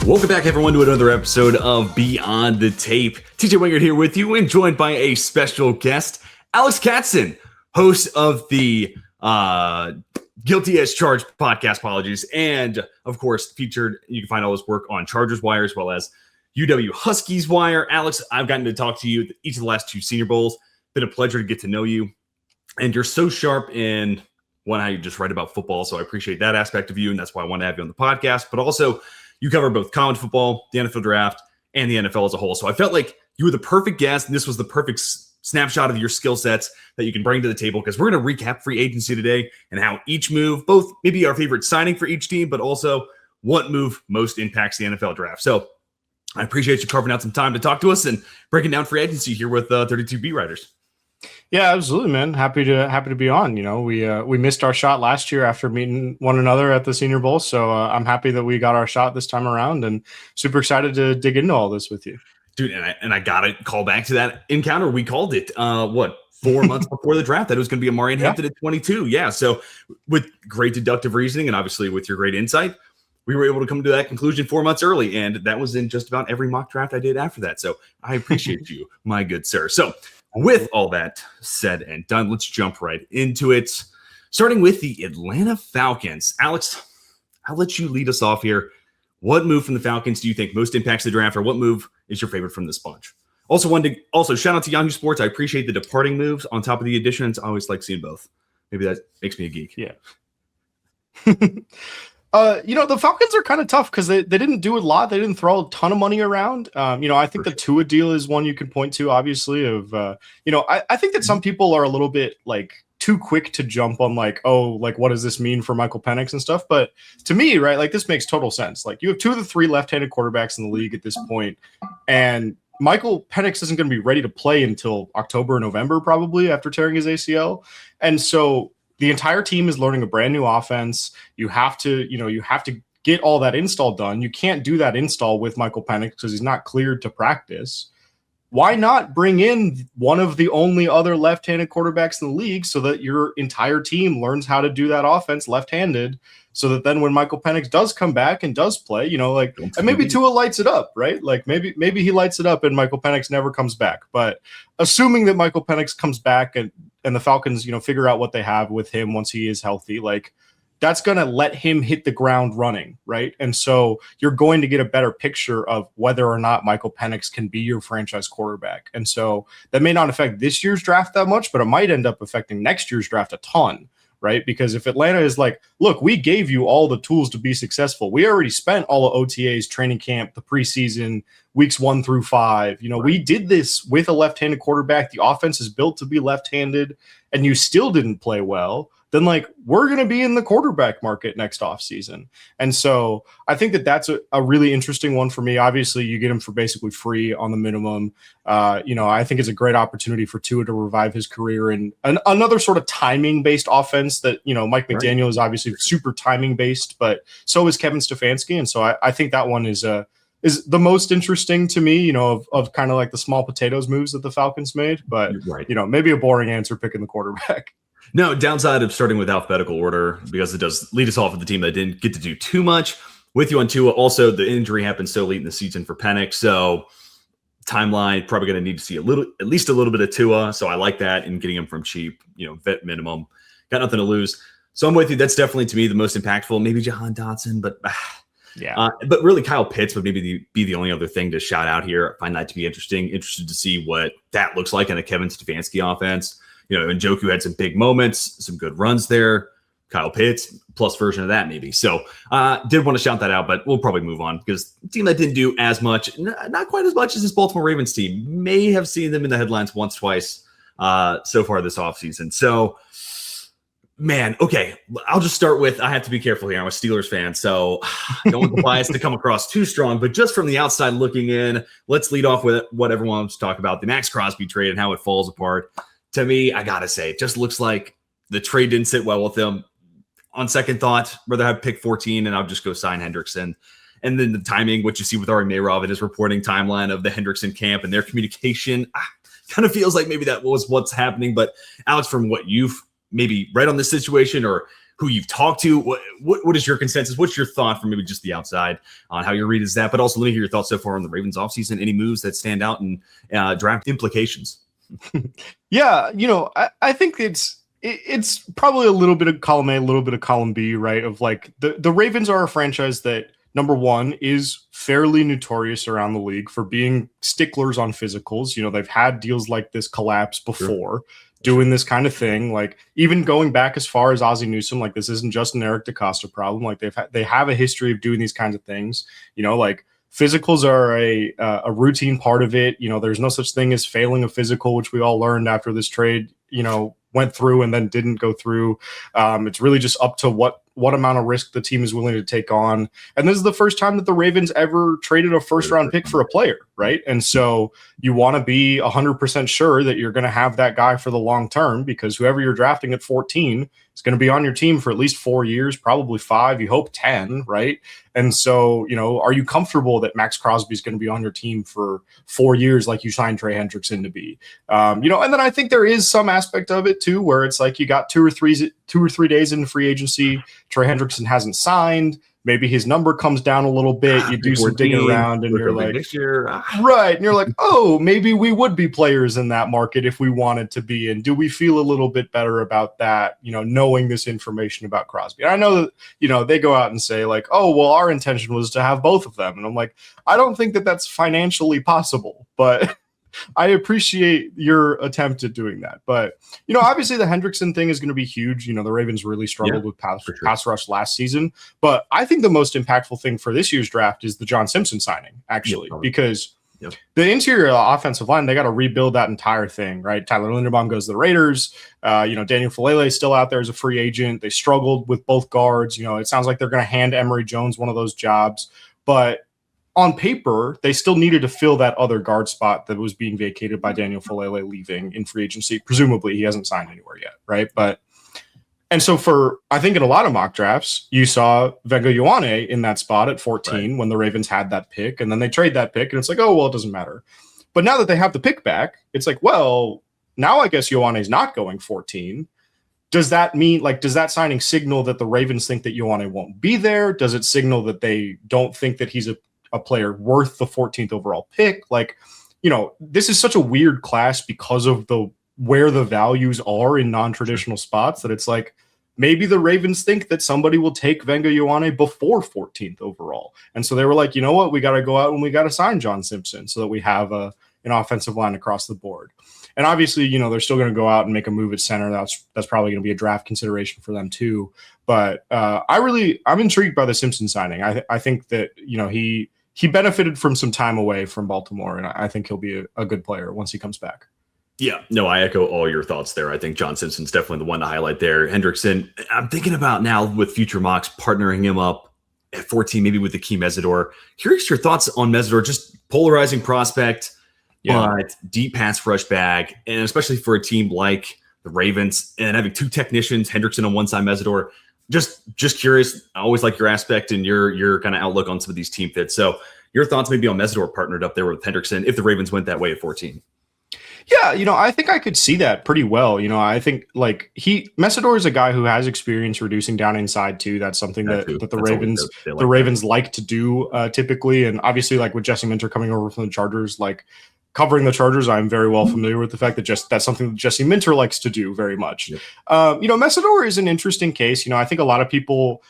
Welcome back, everyone, to another episode of Beyond the Tape. TJ Wengert here with you and joined by a special guest, Alex Katson, host of the Guilty as Charged podcast, apologies, and, of course, featured, you can find all his work on Chargers Wire as well as UW Huskies Wire. Alex, I've gotten to talk to you each of the last two Senior Bowls. Been a pleasure to get to know you, and you're so sharp in, one, how you just write about football, so I appreciate that aspect of you, and that's why I want to have you on the podcast, but also you cover both college football, the NFL draft, and the NFL as a whole. So I felt like you were the perfect guest, and this was the perfect snapshot of your skill sets that you can bring to the table, because we're going to recap free agency today and how each move, both maybe our favorite signing for each team, but also what move most impacts the NFL draft. So I appreciate you carving out some time to talk to us and breaking down free agency here with 32 beat writers. Yeah, absolutely, man. Happy to be on. You know, we missed our shot last year after meeting one another at the Senior Bowl, so I'm happy that we got our shot this time around, and super excited to dig into all this with you, dude. And I gotta call back to that encounter. We called it 4 months before the draft that it was going to be Amari and Hampton at 22. Yeah, so with great deductive reasoning and obviously with your great insight, we were able to come to that conclusion 4 months early, and that was in just about every mock draft I did after that. So I appreciate you, my good sir. So with all that said and done, let's jump right into it. Starting with the Atlanta Falcons. Alex, I'll let you lead us off here. What move from the Falcons do you think most impacts the draft, or what move is your favorite from this bunch? Also, shout out to Yahoo Sports. I appreciate the departing moves on top of the additions. I always like seeing both. Maybe that makes me a geek. Yeah. The Falcons are kind of tough because they didn't do a lot. They didn't throw a ton of money around. I think the Tua deal is one you can point to, obviously, I think that some people are a little bit like too quick to jump on what does this mean for Michael Penix and stuff? But to me, right, like this makes total sense. Like you have two of the three left-handed quarterbacks in the league at this point, and Michael Penix isn't going to be ready to play until October or November, probably after tearing his ACL. And so the entire team is learning a brand new offense. You have to get all that install done. You can't do that install with Michael Penix because he's not cleared to practice. Why not bring in one of the only other left-handed quarterbacks in the league so that your entire team learns how to do that offense left-handed, so that then when Michael Penix does come back and does play, and maybe Tua lights it up, right? Like maybe he lights it up and Michael Penix never comes back. But assuming that Michael Penix comes back and the Falcons, figure out what they have with him once he is healthy, like that's going to let him hit the ground running, right? And so you're going to get a better picture of whether or not Michael Penix can be your franchise quarterback. And so that may not affect this year's draft that much, but it might end up affecting next year's draft a ton, right? Because if Atlanta is like, look, we gave you all the tools to be successful. We already spent all of OTAs, training camp, the preseason, weeks 1 through 5. We did this with a left-handed quarterback. The offense is built to be left-handed, and you still didn't play well. Then we're going to be in the quarterback market next offseason. And so I think that that's a really interesting one for me. Obviously, you get him for basically free on the minimum. I think it's a great opportunity for Tua to revive his career in another sort of timing-based offense that, Mike McDaniel is obviously super timing-based, but so is Kevin Stefanski. And so I think that one is the most interesting to me, of kind of like the small potatoes moves that the Falcons made. But, maybe a boring answer picking the quarterback. No, downside of starting with alphabetical order, because it does lead us off with the team that didn't get to do too much. With you on Tua, also the injury happened so late in the season for Penix, so timeline probably going to need to see at least a little bit of Tua. So I like that, and getting him from cheap, vet minimum, got nothing to lose. So I'm with you. That's definitely to me the most impactful. Maybe Jahan Dotson, but but really Kyle Pitts would maybe be the only other thing to shout out here. I find that to be interesting. Interested to see what that looks like in a Kevin Stefanski offense. And Njoku had some big moments, some good runs there. Kyle Pitts, plus version of that maybe. So did want to shout that out, but we'll probably move on because the team that didn't do as much, not quite as much as this Baltimore Ravens team, may have seen them in the headlines once, twice so far this offseason. So, man, okay, I'll just start with, I have to be careful here. I'm a Steelers fan, so I don't want the bias to come across too strong, but just from the outside looking in, let's lead off with what everyone wants to talk about, the Max Crosby trade and how it falls apart. To me, I got to say, it just looks like the trade didn't sit well with them. On second thought, rather have pick 14 and I'll just go sign Hendrickson. And then the timing, what you see with Ari Mayrov and his reporting timeline of the Hendrickson camp and their communication, kind of feels like maybe that was what's happening. But Alex, from what you've maybe read on this situation or who you've talked to? What is your consensus? What's your thought from maybe just the outside on how your read is that? But also let me hear your thoughts so far on the Ravens offseason. Any moves that stand out and draft implications? Yeah, I think it's probably a little bit of column A, a little bit of column B, right? Of like the Ravens are a franchise that, number one, is fairly notorious around the league for being sticklers on physicals. They've had deals like this collapse before, doing this kind of thing. Like even going back as far as Ozzie Newsome, like this isn't just an Eric DeCosta problem. Like they have a history of doing these kinds of things. Like physicals are a routine part of it. There's no such thing as failing a physical, which we all learned after this trade, went through and then didn't go through. It's really just up to what amount of risk the team is willing to take on. And this is the first time that the Ravens ever traded a first round pick for a player, right? And so you want to be 100% sure that you're going to have that guy for the long term, because whoever you're drafting at 14 is going to be on your team for at least 4 years, probably 5, you hope 10, right? And so, are you comfortable that Max Crosby is going to be on your team for 4 years like you signed Trey Hendrickson to be? And then I think there is some aspect of it too, where it's like you got 2 or 3 days in free agency. Trey Hendrickson hasn't signed. Maybe his number comes down a little bit. You do some digging around and you're like, right. And you're like, oh, maybe we would be players in that market if we wanted to be. And do we feel a little bit better about that, knowing this information about Crosby? And I know that, they go out and say like, oh, well, our intention was to have both of them. And I'm like, I don't think that that's financially possible, but I appreciate your attempt at doing that. But, obviously the Hendrickson thing is going to be huge. The Ravens really struggled with pass rush last season. But I think the most impactful thing for this year's draft is the John Simpson signing, actually, because the interior offensive line, they got to rebuild that entire thing, right? Tyler Linderbaum goes to the Raiders. Daniel Falele is still out there as a free agent. They struggled with both guards. It sounds like they're going to hand Emory Jones one of those jobs. But on paper, they still needed to fill that other guard spot that was being vacated by Daniel Falele leaving in free agency. Presumably, he hasn't signed anywhere yet, right? And so I think in a lot of mock drafts, you saw Wengert Ioane in that spot at 14 when the Ravens had that pick, and then they trade that pick, and it's like, oh, well, it doesn't matter. But now that they have the pick back, it's like, well, now I guess Ioane is not going 14. Does that mean, does that signing signal that the Ravens think that Ioane won't be there? Does it signal that they don't think that he's a player worth the 14th overall pick? This is such a weird class because of where the values are in non-traditional spots, that it's like maybe the Ravens think that somebody will take Wengert Ioane before 14th overall. And so they were like, you know what, we got to go out and we got to sign John Simpson so that we have an offensive line across the board. And obviously, they're still going to go out and make a move at center. That's probably going to be a draft consideration for them too. But I'm intrigued by the Simpson signing. I think that, he benefited from some time away from Baltimore, and I think he'll be a good player once he comes back. Yeah, no, I echo all your thoughts there. I think John Simpson's definitely the one to highlight there. Hendrickson, I'm thinking about now with future mocks partnering him up at 14, maybe with Akeem Mesidor. Curious your thoughts on Mesidor, just polarizing prospect, but deep pass rush bag, and especially for a team like the Ravens and having 2 technicians, Hendrickson on one side, Mesidor. Just curious. I always like your aspect and your kind of outlook on some of these team fits. So your thoughts maybe on Mesidor partnered up there with Hendrickson if the Ravens went that way at 14. Yeah, I think I could see that pretty well. I think Mesidor is a guy who has experience reducing down inside too. That's something that the Ravens like to do typically. And obviously, with Jesse Minter coming over from the Chargers, covering the Chargers, I'm very well familiar with the fact that that's something that Jesse Minter likes to do very much. Yep. Mesidor is an interesting case. I think a lot of people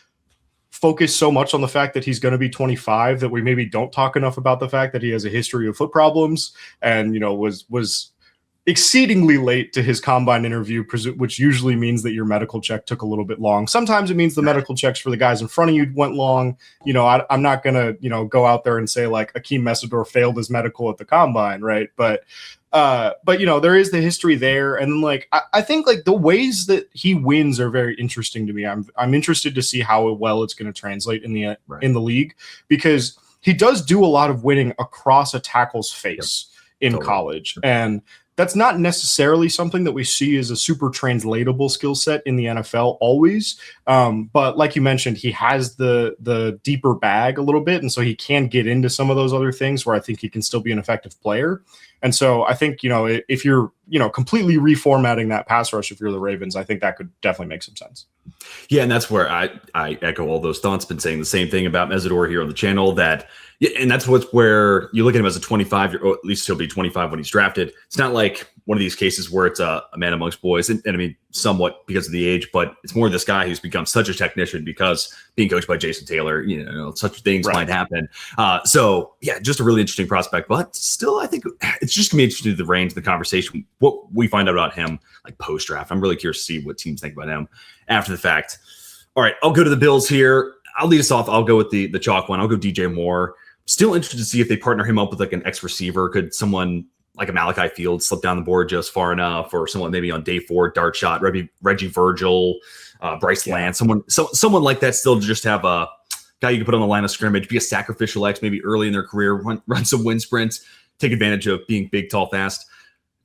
focus so much on the fact that he's going to be 25 that we maybe don't talk enough about the fact that he has a history of foot problems and, was exceedingly late to his combine interview, which usually means that your medical check took a little bit long. Sometimes it means the medical checks for the guys in front of you went long. I'm not going to, go out there and say Akeem Mesidor failed his medical at the combine. Right. But there is the history there. And I think the ways that he wins are very interesting to me. I'm interested to see how well it's going to translate in the league, because he does do a lot of winning across a tackle's face in college. And that's not necessarily something that we see as a super translatable skill set in the NFL always. But like you mentioned, he has the deeper bag a little bit. And so he can get into some of those other things where I think he can still be an effective player. And so I think, if you're, completely reformatting that pass rush, if you're the Ravens, I think that could definitely make some sense. Yeah, and that's where I echo all those thoughts. Been saying the same thing about Mesidor here on the channel, and that's where you look at him as a 25-year, or at least he'll be 25 when he's drafted. It's not like one of these cases where it's a man amongst boys, and I mean, somewhat because of the age, but it's more this guy who's become such a technician because being coached by Jason Taylor, such things might happen. So yeah, just a really interesting prospect, but still, I think it's just gonna be interesting to the range of the conversation, what we find out about him like post draft. I'm really curious to see what teams think about him after the fact. All right, I'll go to the Bills here. I'll lead us off. I'll go with the chalk one. I'll go DJ Moore. Still interested to see if they partner him up with like an X receiver. Could someone like a Malachi Fields slip down the board just far enough, or someone maybe on day 4 dart shot, Reggie Virgil, Bryce Lance, someone like that, still just have a guy you can put on the line of scrimmage, be a sacrificial X maybe early in their career, run some wind sprints, take advantage of being big, tall, fast,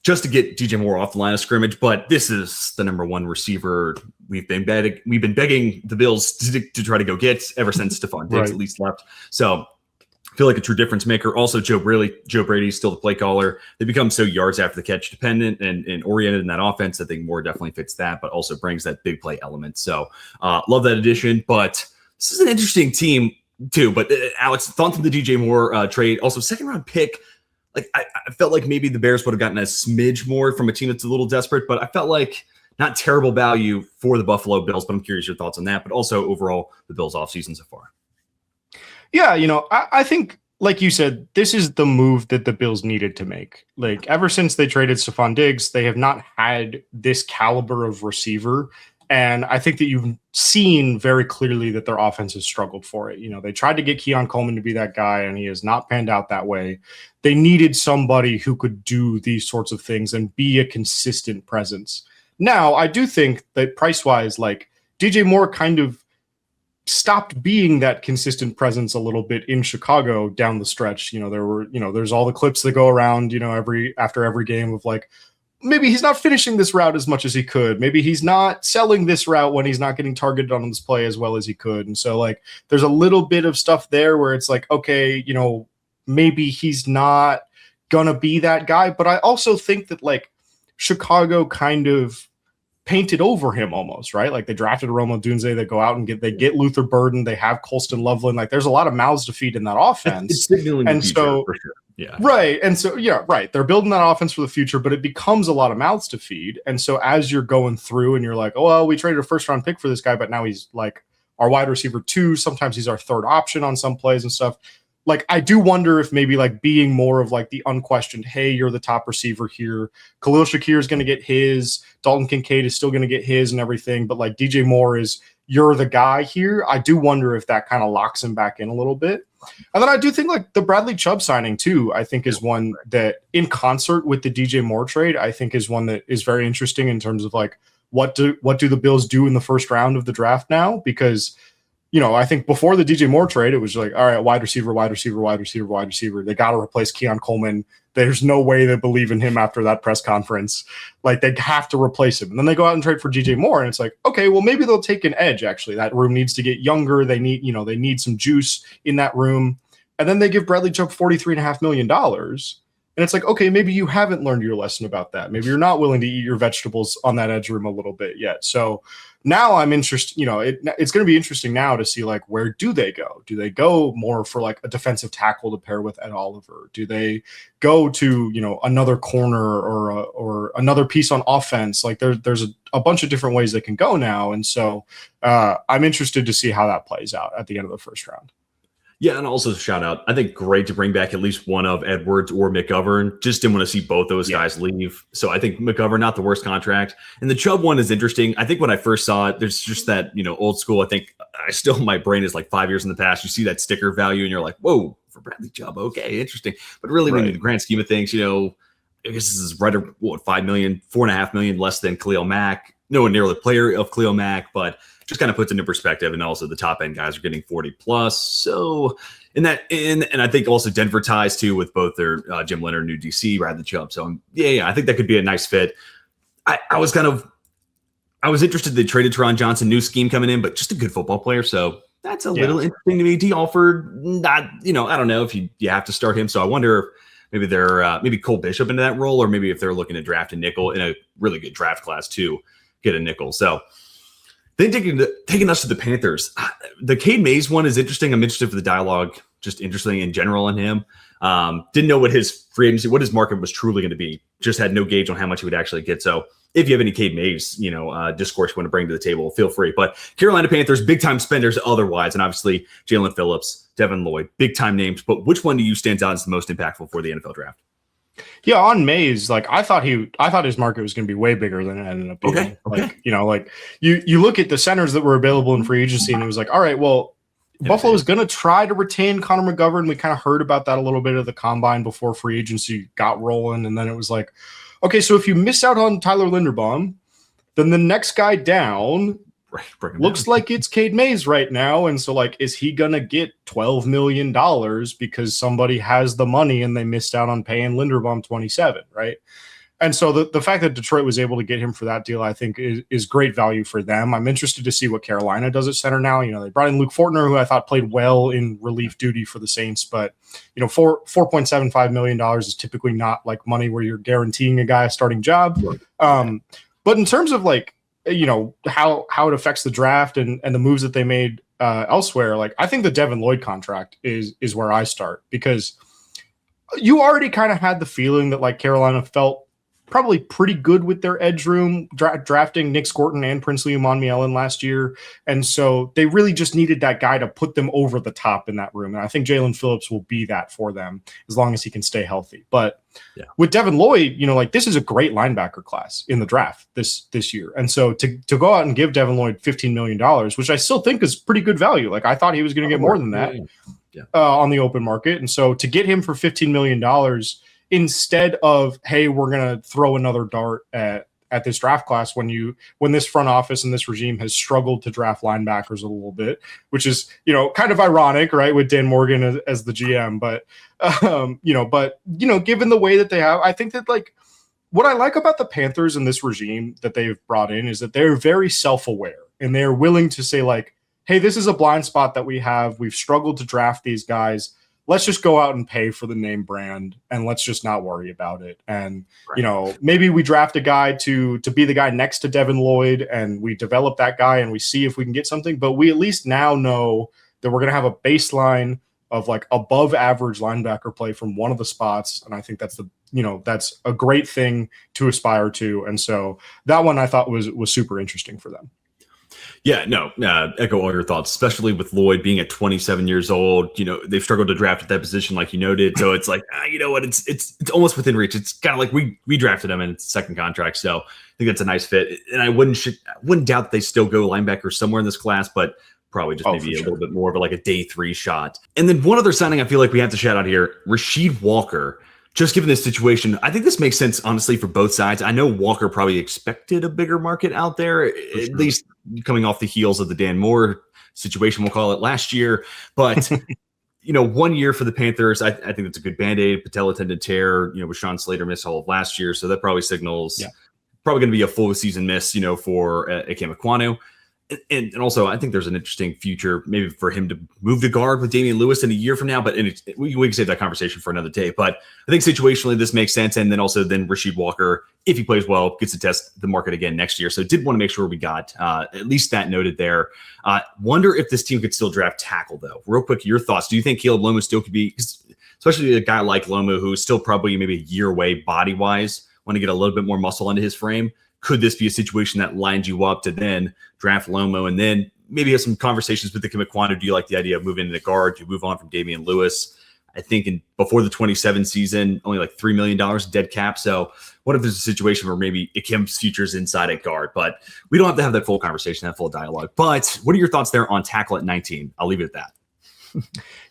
just to get DJ Moore off the line of scrimmage. But this is the number one receiver we've been begging the Bills to try to go get ever since Stephon Diggs at least left. So I feel like a true difference maker. Also, Joe Brady still the play caller. They become so yards after the catch dependent and oriented in that offense. I think Moore definitely fits that, but also brings that big play element. So love that addition. But this is an interesting team too. But Alex, thoughts on the DJ Moore trade. Also, second round pick. Like I felt like maybe the Bears would have gotten a smidge more from a team that's a little desperate, but I felt like not terrible value for the Buffalo Bills. But I'm curious your thoughts on that. But also overall, the Bills offseason so far. Yeah, I think, like you said, this is the move that the Bills needed to make. Like, ever since they traded Stephon Diggs, they have not had this caliber of receiver. And I think that you've seen very clearly that their offense has struggled for it. They tried to get Keon Coleman to be that guy, and he has not panned out that way. They needed somebody who could do these sorts of things and be a consistent presence. Now, I do think that price-wise, like, DJ Moore kind of stopped being that consistent presence a little bit in Chicago down the stretch. There's all the clips that go around, after every game of like, maybe he's not finishing this route as much as he could. Maybe he's not selling this route when he's not getting targeted on this play as well as he could. And so like, there's a little bit of stuff there where it's like, okay, maybe he's not gonna be that guy. But I also think that like Chicago kind of painted over him almost, right? Like they drafted Roma Dunze, they go out and get Luther Burden, they have Colston Loveland. Like there's a lot of mouths to feed in that offense. It's signaling and the future, so for sure. Yeah. Right. And so, yeah, right. They're building that offense for the future, but it becomes a lot of mouths to feed. And so as you're going through and you're like, oh, well, we traded a first round pick for this guy, but now he's like our wide receiver 2. Sometimes he's our third option on some plays and stuff. Like, I do wonder if maybe like being more of like the unquestioned, hey, you're the top receiver here. Khalil Shakir is going to get his. Dalton Kincaid is still going to get his and everything. But like DJ Moore is, you're the guy here. I do wonder if that kind of locks him back in a little bit. And then I do think like the Bradley Chubb signing too, I think is one that in concert with the DJ Moore trade, I think is one that is very interesting in terms of like, what do the Bills do in the first round of the draft now? Because I think before the DJ Moore trade, it was like, all right, wide receiver. They got to replace Keon Coleman. There's no way they believe in him after that press conference. Like, they have to replace him. And then they go out and trade for DJ Moore. And it's like, okay, well, maybe they'll take an edge, actually. That room needs to get younger. They need some juice in that room. And then they give Bradley Chubb $43.5 million. And it's like, okay, maybe you haven't learned your lesson about that. Maybe you're not willing to eat your vegetables on that edge room a little bit yet. So now I'm interested, it's going to be interesting now to see like, where do they go? Do they go more for like a defensive tackle to pair with Ed Oliver? Do they go to, another corner or another piece on offense? Like there's a bunch of different ways they can go now. And so I'm interested to see how that plays out at the end of the first round. Yeah, and also shout out, I think great to bring back at least one of Edwards or McGovern. Just didn't want to see both those guys leave. So I think McGovern, not the worst contract. And the Chubb one is interesting. I think when I first saw it, there's just that, old school. I think my brain is like 5 years in the past. You see that sticker value and you're like, whoa, for Bradley Chubb. Okay, interesting. But really, when in the grand scheme of things, I guess this is right at $5 million, $4.5 million less than Khalil Mack. Nowhere near the player of Khalil Mack, but just kind of puts into perspective. And also the top end guys are getting 40 plus. So and I think also Denver ties too with both their Jim Leonard, new DC, Bradley Chubb. So I think that could be a nice fit. I was interested they traded Teron Johnson, new scheme coming in, but just a good football player. So that's a little interesting to me. D. Alford, not, I don't know if you have to start him. So I wonder maybe they're maybe Cole Bishop into that role, or maybe if they're looking to draft a nickel in a really good draft class to get a nickel. So then taking us to the Panthers, the Cade Mays one is interesting. I'm interested for the dialogue, just interesting in general in him. Didn't know what his free agency, what his market was truly going to be. Just had no gauge on how much he would actually get. So if you have any Cade Mays, discourse you want to bring to the table, feel free. But Carolina Panthers, big time spenders otherwise, and obviously Jalen Phillips, Devin Lloyd, big time names. But which one do you stand out as the most impactful for the NFL draft? Yeah, on Mays, like I thought his market was going to be way bigger than it ended up being. Okay. Like, you look at the centers that were available in free agency, and it was like, all right, well, Buffalo is going to try to retain Connor McGovern. We kind of heard about that a little bit at the combine before free agency got rolling, and then it was like, okay, so if you miss out on Tyler Linderbaum, then the next guy down looks like it's Cade Mays right now. And so, like, is he going to get $12 million because somebody has the money and they missed out on paying Linderbaum 27, right? And so the fact that Detroit was able to get him for that deal, I think, is great value for them. I'm interested to see what Carolina does at center now. They brought in Luke Fortner, who I thought played well in relief duty for the Saints, but $4.75 million is typically not like money where you're guaranteeing a guy a starting job. But in terms of like, how it affects the draft and the moves that they made elsewhere, like I think the Devin Lloyd contract is where I start, because you already kind of had the feeling that like Carolina felt probably pretty good with their edge room, drafting Nick Scorton and Princely Umanmielen last year. And so they really just needed that guy to put them over the top in that room. And I think Jalen Phillips will be that for them as long as he can stay healthy. But with Devin Lloyd, like this is a great linebacker class in the draft this year. And so to go out and give Devin Lloyd $15 million, which I still think is pretty good value. Like I thought he was going to get more than that on the open market. And so to get him for $15 million instead of, hey, we're going to throw another dart at this draft class when this front office and this regime has struggled to draft linebackers a little bit, which is, kind of ironic, right, with Dan Morgan as the GM. But, given the way that they have, I think that like what I like about the Panthers and this regime that they've brought in is that they're very self-aware and they're willing to say like, hey, this is a blind spot that we have. We've struggled to draft these guys. Let's just go out and pay for the name brand and let's just not worry about it. And, maybe we draft a guy to be the guy next to Devin Lloyd and we develop that guy and we see if we can get something. But we at least now know that we're going to have a baseline of like above average linebacker play from one of the spots. And I think that's that's a great thing to aspire to. And so that one I thought was super interesting for them. Yeah, no, echo all your thoughts, especially with Lloyd being at 27 years old. They've struggled to draft at that position, like you noted. So it's like, you know what? It's almost within reach. It's kind of like we drafted him in its second contract. So I think that's a nice fit. And I wouldn't doubt that they still go linebacker somewhere in this class, but probably just maybe a little bit more of like a day 3 shot. And then one other signing I feel like we have to shout out here, Rasheed Walker. Just given this situation, I think this makes sense, honestly, for both sides. I know Walker probably expected a bigger market out there, at least coming off the heels of the Dan Moore situation, we'll call it, last year. But, 1 year for the Panthers, I think that's a good Band-Aid. Patella tendon tear, with Sean Slater missed all of last year. So that probably signals probably going to be a full season miss, for Ikem Ekwonu. And also, I think there's an interesting future maybe for him to move to guard with Damian Lewis in a year from now. But we can save that conversation for another day. But I think situationally this makes sense. And then also Rasheed Walker, if he plays well, gets to test the market again next year. So did want to make sure we got at least that noted there. Wonder if this team could still draft tackle, though. Real quick, your thoughts. Do you think Caleb Lomu still could be, especially a guy like Lomu, who's still probably maybe a year away body-wise, want to get a little bit more muscle into his frame? Could this be a situation that lines you up to then draft Lomo and then maybe have some conversations with the Ikem Ekwonu? Do you like the idea of moving into guard? Do you move on from Damian Lewis? I think before the 27 season, only like $3 million dead cap. So what if there's a situation where maybe Ikem's future's inside at guard? But we don't have to have that full conversation, that full dialogue. But what are your thoughts there on tackle at 19? I'll leave it at that.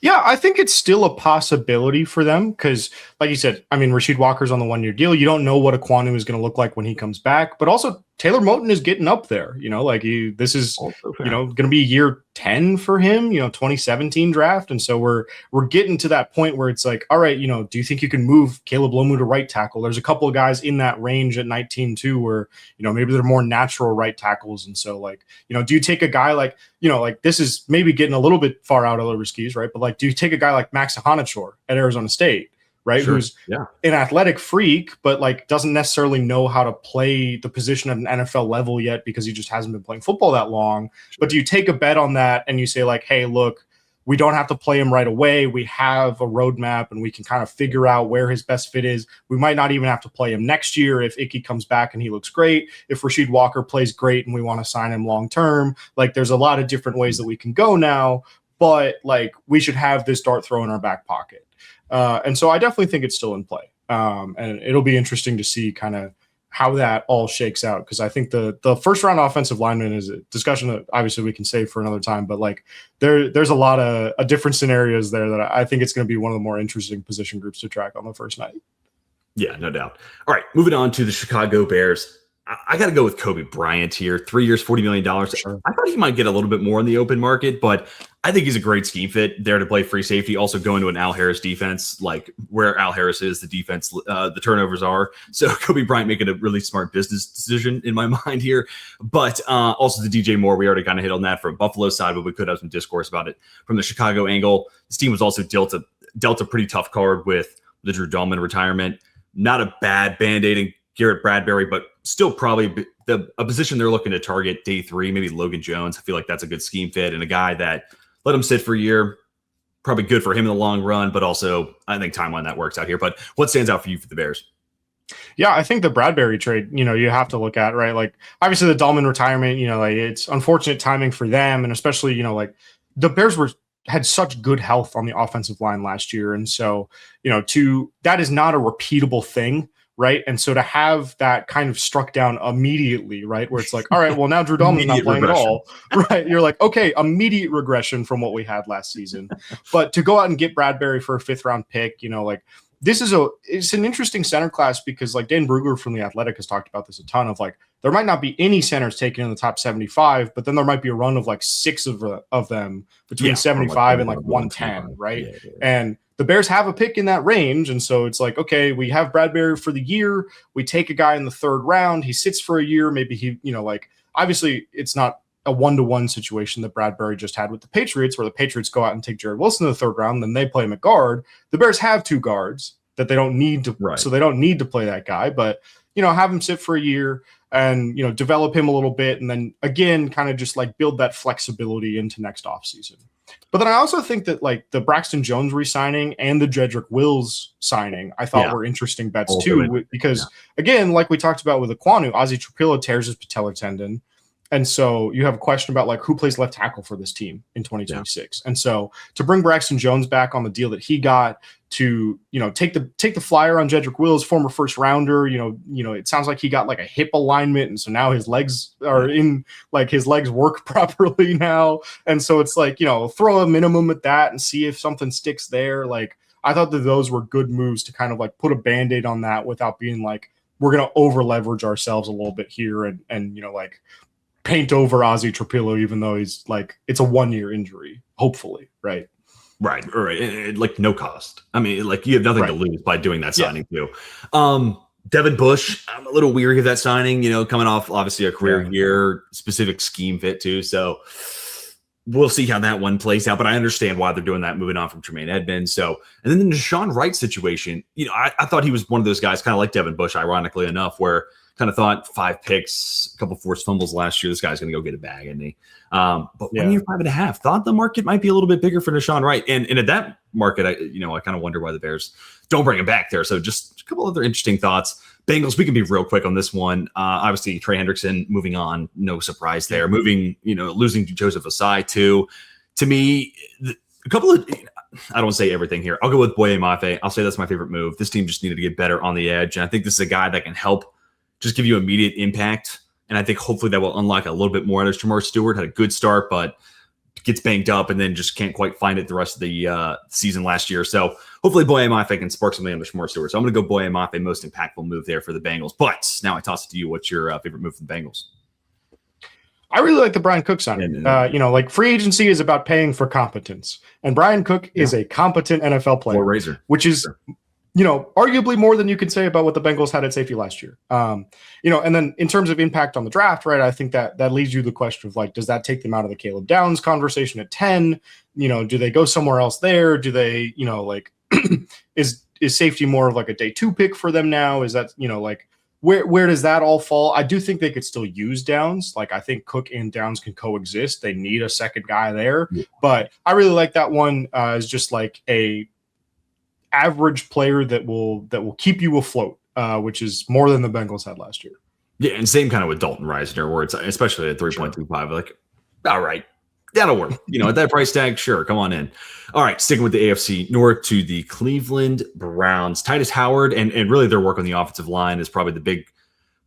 Yeah, I think it's still a possibility for them because, like you said, Rasheed Walker's on the 1-year deal. You don't know what Ekwonu is going to look like when he comes back, but also Taylor Moton is getting up there. This is going to be year 10 for him. 2017 draft, and so we're getting to that point where it's like, all right, do you think you can move Caleb Lomu to right tackle? There's a couple of guys in that range at 19 too, where maybe they're more natural right tackles, and so do you take a guy like this is maybe getting a little bit far out of the skis, right? But do you take a guy like Max Hanachor at Arizona State, right? Sure. Who's an athletic freak, but like doesn't necessarily know how to play the position at an NFL level yet because he just hasn't been playing football that long. Sure. But do you take a bet on that and you say like, hey, look, we don't have to play him right away. We have a roadmap and we can kind of figure out where his best fit is. We might not even have to play him next year if Icky comes back and he looks great. If Rasheed Walker plays great and we want to sign him long-term, like there's a lot of different ways that we can go now, but like we should have this dart throw in our back pocket. And so I definitely think it's still in play. And it'll be interesting to see kind of how that all shakes out, because I think the first round offensive lineman is a discussion that obviously we can save for another time, but like there's a lot of different scenarios there that I think it's going to be one of the more interesting position groups to track on the first night. Yeah, no doubt. All right, moving on to the Chicago Bears. I got to go with Kobe Bryant here. 3 years, $40 million. Sure. I thought he might get a little bit more in the open market, but I think he's a great scheme fit there to play free safety. Also going to an Al Harris defense, like where Al Harris is, the defense, the turnovers are. So Kobe Bryant making a really smart business decision in my mind here. But also the DJ Moore, we already kind of hit on that from Buffalo side, but we could have some discourse about it from the Chicago angle. This team was also dealt a pretty tough card with the Drew Dahlman retirement. Not a bad band-aiding Garrett Bradbury, but still probably a position they're looking to target day 3, maybe Logan Jones. I feel like that's a good scheme fit and a guy that let him sit for a year, probably good for him in the long run, but also I think timeline that works out here. But what stands out for you for the Bears? Yeah, I think the Bradbury trade, you have to look at, right? Like obviously the Dahlman retirement, like it's unfortunate timing for them. And especially, like the Bears had such good health on the offensive line last year. And so, that is not a repeatable thing. Right. And so to have that kind of struck down immediately, right, where it's like, all right, well, now Drew Dahlman's not playing regression. At all. Right. You're like, OK, immediate regression from what we had last season. But to go out and get Bradbury for a 5th round pick, like this is it's an interesting center class because like Dan Brugler from The Athletic has talked about this a ton of like there might not be any centers taken in the top 75, but then there might be a run of like 6 of them between 75 and like 110. Right. Yeah. And the Bears have a pick in that range. And so it's like, okay, we have Bradbury for the year. We take a guy in the 3rd round. He sits for a year. Maybe he, like, obviously it's not a 1-to-1 situation that Bradbury just had with the Patriots, where the Patriots go out and take Jared Wilson in the 3rd round. Then they play him at guard. The Bears have 2 guards that they don't need to, right. So they don't need to play that guy, but, have him sit for a year and, develop him a little bit. And then again, kind of just like build that flexibility into next offseason. But then I also think that like the Braxton Jones re-signing and the Jedrick Wills signing, I thought were interesting bets too, because again, like we talked about with Ekwonu, Ozzie Trapilo tears his patellar tendon. And so you have a question about like who plays left tackle for this team in 2026. And so to bring Braxton Jones back on the deal that he got to, take the flyer on Jedrick Wills, former 1st rounder, it sounds like he got like a hip alignment. And so now his legs are in, like his legs work properly now. And so it's like, throw a minimum at that and see if something sticks there. Like I thought that those were good moves to kind of like put a Band-Aid on that without being like, we're going to over leverage ourselves a little bit here and like paint over Ozzie Trapilo, even though he's like, it's a 1-year injury, hopefully. Right. Right. Like no cost. I mean, like you have nothing to lose by doing that signing too. Devin Bush, I'm a little weary of that signing, coming off obviously a career year, specific scheme fit too. So we'll see how that one plays out, but I understand why they're doing that, moving on from Tremaine Edmonds. So, and then the Deshaun Wright situation, I thought he was one of those guys, kind of like Devin Bush, ironically enough, where kind of thought 5 picks, a couple forced fumbles last year. This guy's going to go get a bag, isn't he? But 1 year, 5.5. Thought the market might be a little bit bigger for Deshaun Wright. And at that market, I kind of wonder why the Bears don't bring him back there. So just a couple other interesting thoughts. Bengals, we can be real quick on this one. Obviously, Trey Hendrickson moving on, no surprise there. Moving, losing Joseph Asai too. To me, a couple of, I don't want to say everything here. I'll go with Boye Mafe. I'll say that's my favorite move. This team just needed to get better on the edge. And I think this is a guy that can help just give you immediate impact. And I think hopefully that will unlock a little bit more. There's Jamar Stewart, had a good start, but gets banged up and then just can't quite find it the rest of the season last year. So hopefully Boye Mafe can spark something under Jamar Stewart. So I'm going to go Boye Mafe, most impactful move there for the Bengals. But now I toss it to you. What's your favorite move for the Bengals? I really like the Brian Cook signing. Like free agency is about paying for competence. And Brian Cook is a competent NFL player, which is arguably more than you could say about what the Bengals had at safety last year. And then in terms of impact on the draft, right, I think that leads you to the question of like, does that take them out of the Caleb Downs conversation at 10? Do they go somewhere else there? Do they, is is safety more of like a day 2 pick for them now? Is that, like where does that all fall? I do think they could still use Downs. Like I think Cook and Downs can coexist. They need a second guy there, but I really like that one as just like a average player that will keep you afloat, which is more than the Bengals had last year. Yeah, and same kind of with Dalton Reisner, where it's especially at 3.25, like, all right, that'll work. At that price tag, sure, come on in. All right, sticking with the AFC North to the Cleveland Browns. Titus Howard and really their work on the offensive line is probably the big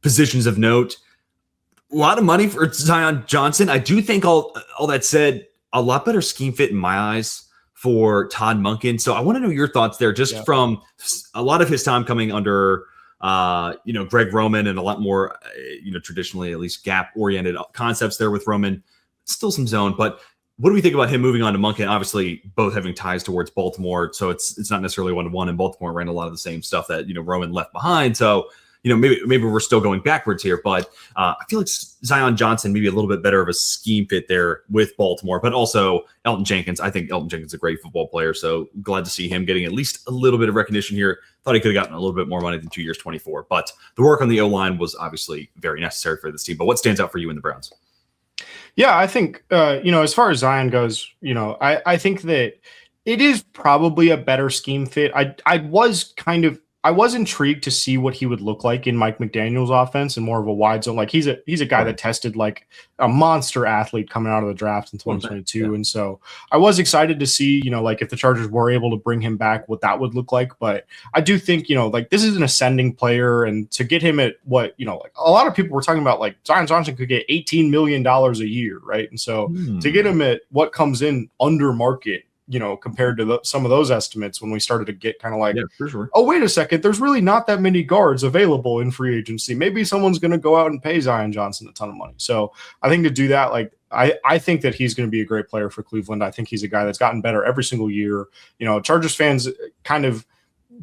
positions of note. A lot of money for Zion Johnson. I do think all that said, a lot better scheme fit in my eyes for Todd Monken. So I want to know your thoughts there, just from a lot of his time coming under Greg Roman and a lot more, traditionally at least gap-oriented concepts there with Roman. Still some zone, but what do we think about him moving on to Monken? Obviously, both having ties towards Baltimore, so it's not necessarily 1-to-1. And Baltimore ran a lot of the same stuff that Roman left behind. So maybe we're still going backwards here, but I feel like Zion Johnson maybe a little bit better of a scheme fit there with Baltimore, but also Elton Jenkins. I think Elton Jenkins is a great football player, so glad to see him getting at least a little bit of recognition here. Thought he could have gotten a little bit more money than 2 years, 24, but the work on the O-line was obviously very necessary for this team. But what stands out for you in the Browns? Yeah, I think, as far as Zion goes, I think that it is probably a better scheme fit. I was intrigued to see what he would look like in Mike McDaniel's offense and more of a wide zone. Like he's a guy that tested like a monster athlete coming out of the draft in 2022. Yeah. And so I was excited to see, like if the Chargers were able to bring him back, what that would look like. But I do think, like this is an ascending player, and to get him at what, like a lot of people were talking about, like Zion Johnson could get $18 million a year. Right. And so to get him at what comes in under market, compared to some of those estimates when we started to get kind of like, for sure. Oh, wait a second, there's really not that many guards available in free agency. Maybe someone's going to go out and pay Zion Johnson a ton of money. So I think to do that, like, I think that he's going to be a great player for Cleveland. I think he's a guy that's gotten better every single year. Chargers fans kind of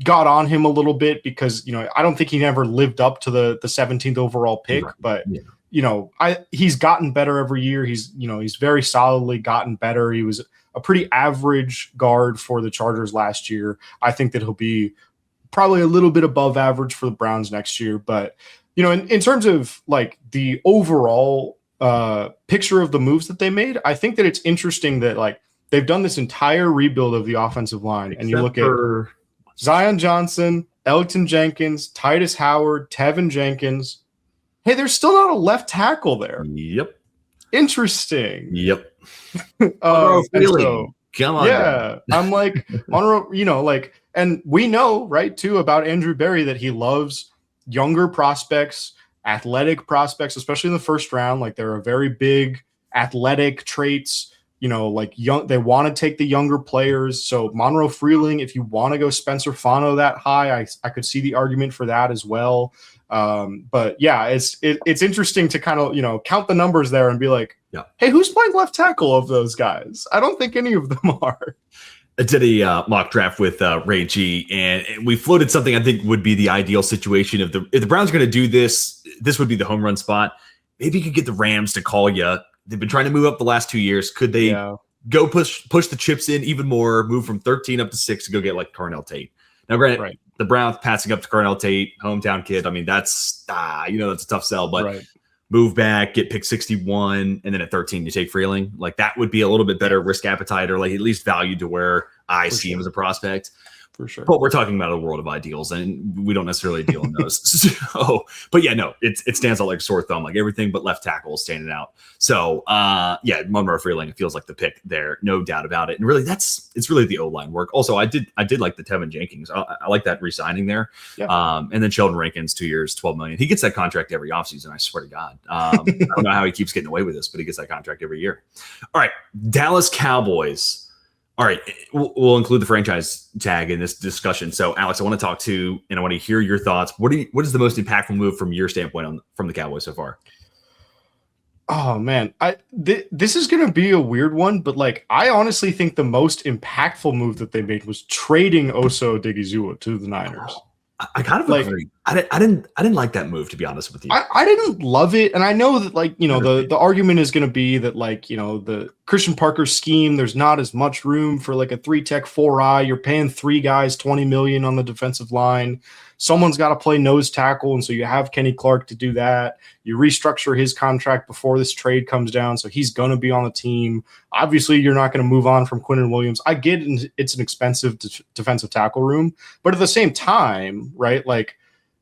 got on him a little bit because, I don't think he ever lived up to the 17th overall pick, but he's gotten better every year. He's very solidly gotten better. He was a pretty average guard for the Chargers last year. I think that he'll be probably a little bit above average for the Browns next year. But, in terms of like the overall picture of the moves that they made, I think that it's interesting that like they've done this entire rebuild of the offensive line. And you look at Zion Johnson, Elton Jenkins, Titus Howard, Tevin Jenkins. Hey, there's still not a left tackle there. Yep. Interesting. Yep. Come on. Yeah. I'm like, Monroe, and we know, right, too, about Andrew Berry that he loves younger prospects, athletic prospects, especially in the first round. Like, there are very big athletic traits, like young, they want to take the younger players. So Monroe Freeling, if you want to go Spencer Fano that high, I could see the argument for that as well. But yeah, it's interesting to kind of, count the numbers there and be like, hey, who's playing left tackle of those guys? I don't think any of them are. I did a mock draft with Ray G, and we floated something I think would be the ideal situation if the Browns are going to do this. This would be the home run spot. Maybe you could get the Rams to call you. They've been trying to move up the last 2 years. Could they go push the chips in even more, move from 13 up to 6 to go get like Carnell Tate? Now, granted, the Browns passing up to Carnell Tate, hometown kid. I mean, that's that's a tough sell, but move back, get pick 61, and then at 13 you take Freeling. Like that would be a little bit better risk appetite, or like at least valued to where I see him as a prospect. For sure. But we're talking about a world of ideals, and we don't necessarily deal in those. So, but yeah, no, it stands out like a sore thumb, like everything but left tackle is standing out. So, Monroe Freeling, it feels like the pick there, no doubt about it. And really, it's really the O-line work. Also, I did like the Tevin Jenkins. I like that re-signing there. Yeah. And then Sheldon Rankins, 2 years, $12 million. He gets that contract every offseason. I swear to God. I don't know how he keeps getting away with this, but he gets that contract every year. All right, Dallas Cowboys. All right, we'll include the franchise tag in this discussion. So, Alex, I want to talk to, and I want to hear your thoughts. What is the most impactful move from your standpoint from the Cowboys so far? Oh man, this is going to be a weird one, but like I honestly think the most impactful move that they made was trading Oso Odigizua to the Niners. I kind of agree. I didn't like that move, to be honest with you. I didn't love it, and I know that the argument is going to be that the Christian Parker scheme, there's not as much room for like a 3-tech 4-eye. You're paying 3 guys $20 million on the defensive line. Someone's got to play nose tackle, and so you have Kenny Clark to do that. You restructure his contract before this trade comes down, so he's going to be on the team. Obviously, you're not going to move on from Quinnen Williams. I get it's an expensive defensive tackle room, but at the same time, right, like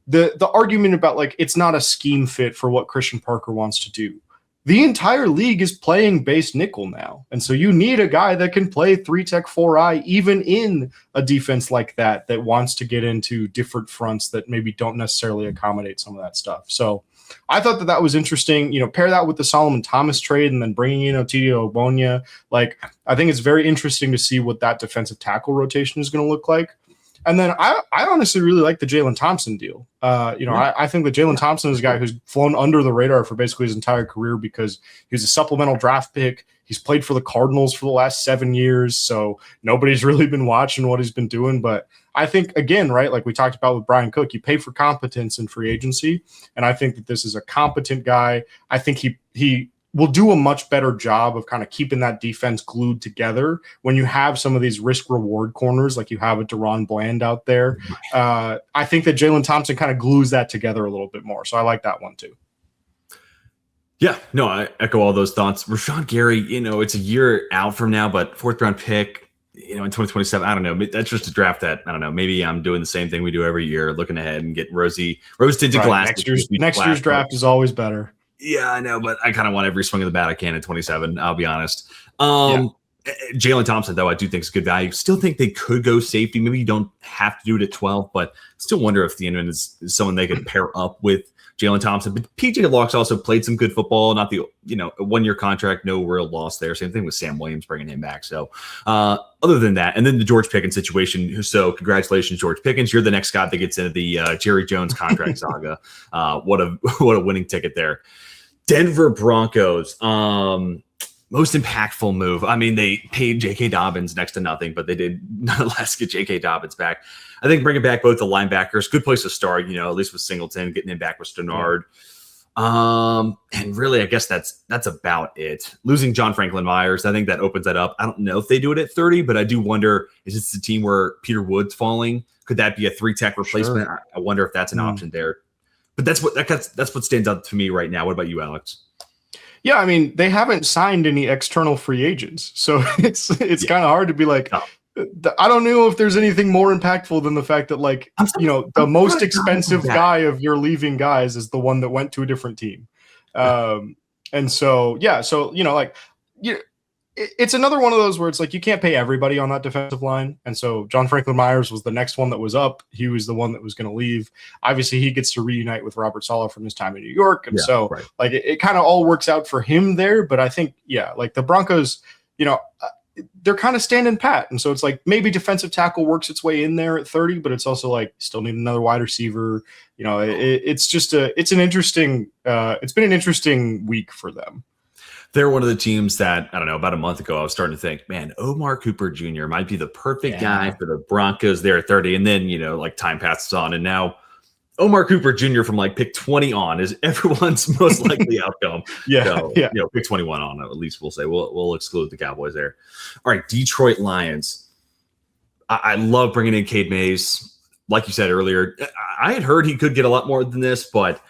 the argument about like it's not a scheme fit for what Christian Parker wants to do. The entire league is playing base nickel now. And so you need a guy that can play 3-tech 4-eye, even in a defense like that wants to get into different fronts that maybe don't necessarily accommodate some of that stuff. So I thought that was interesting. Pair that with the Solomon Thomas trade and then bringing in Otidio Ogbonnia. Like, I think it's very interesting to see what that defensive tackle rotation is going to look like. And then I honestly really like the Jalen Thompson deal. I think that Jalen Thompson is a guy who's flown under the radar for basically his entire career because he was a supplemental draft pick. He's played for the Cardinals for the last 7 years, so nobody's really been watching what he's been doing. But I think, again, right, like we talked about with Brian Cook, you pay for competence in free agency, and I think that this is a competent guy. I think he will do a much better job of kind of keeping that defense glued together when you have some of these risk-reward corners like you have a Deron Bland out there. I think that Jalen Thompson kind of glues that together a little bit more, so I like that one too. Yeah, no, I echo all those thoughts. Rashawn Gary, it's a year out from now, but 4th-round pick, in 2027, I don't know. That's just a draft that, I don't know, maybe I'm doing the same thing we do every year, looking ahead and getting rose-tinted glasses. Next year's draft is always better. Yeah, I know, but I kind of want every swing of the bat I can at 27, I'll be honest. Jalen Thompson, though, I do think is good value. Still think they could go safety. Maybe you don't have to do it at 12, but still wonder if the end is someone they could pair up with Jalen Thompson. But PJ Locke's also played some good football. Not the, a 1-year contract, no real loss there. Same thing with Sam Williams bringing him back. So other than that, and then the George Pickens situation. So congratulations, George Pickens. You're the next guy that gets into the Jerry Jones contract saga. What a winning ticket there. Denver Broncos, most impactful move. I mean, they paid J.K. Dobbins next to nothing, but they did nonetheless get J.K. Dobbins back. I think bringing back both the linebackers, good place to start, at least with Singleton, getting him back with Stannard. And really, I guess that's about it. Losing John Franklin Myers, I think that opens that up. I don't know if they do it at 30, but I do wonder, is this the team where Peter Wood's falling? Could that be a 3-tech replacement? Sure. I wonder if that's an option there. But that's what stands out to me right now. What about you, Alex? Yeah, I mean, they haven't signed any external free agents, so it's kind of hard to be like, I don't know if there's anything more impactful than the fact that the most expensive guy of your leaving guys is the one that went to a different team, and so it's another one of those where it's like you can't pay everybody on that defensive line. And so John Franklin Myers was the next one that was up. He was the one that was going to leave. Obviously, he gets to reunite with Robert Saleh from his time in New York. And it kind of all works out for him there. But I think, the Broncos, they're kind of standing pat. And so it's like maybe defensive tackle works its way in there at 30, but it's also like still need another wide receiver. It's been an interesting week for them. They're one of the teams that, I don't know, about a month ago, I was starting to think, man, Omar Cooper Jr. might be the perfect guy for the Broncos there at 30. And then, time passes on. And now Omar Cooper Jr. from pick 20 on is everyone's most likely outcome. Pick 21 on, at least we'll say. We'll exclude the Cowboys there. All right, Detroit Lions. I love bringing in Cade Mays. Like you said earlier, I had heard he could get a lot more than this, but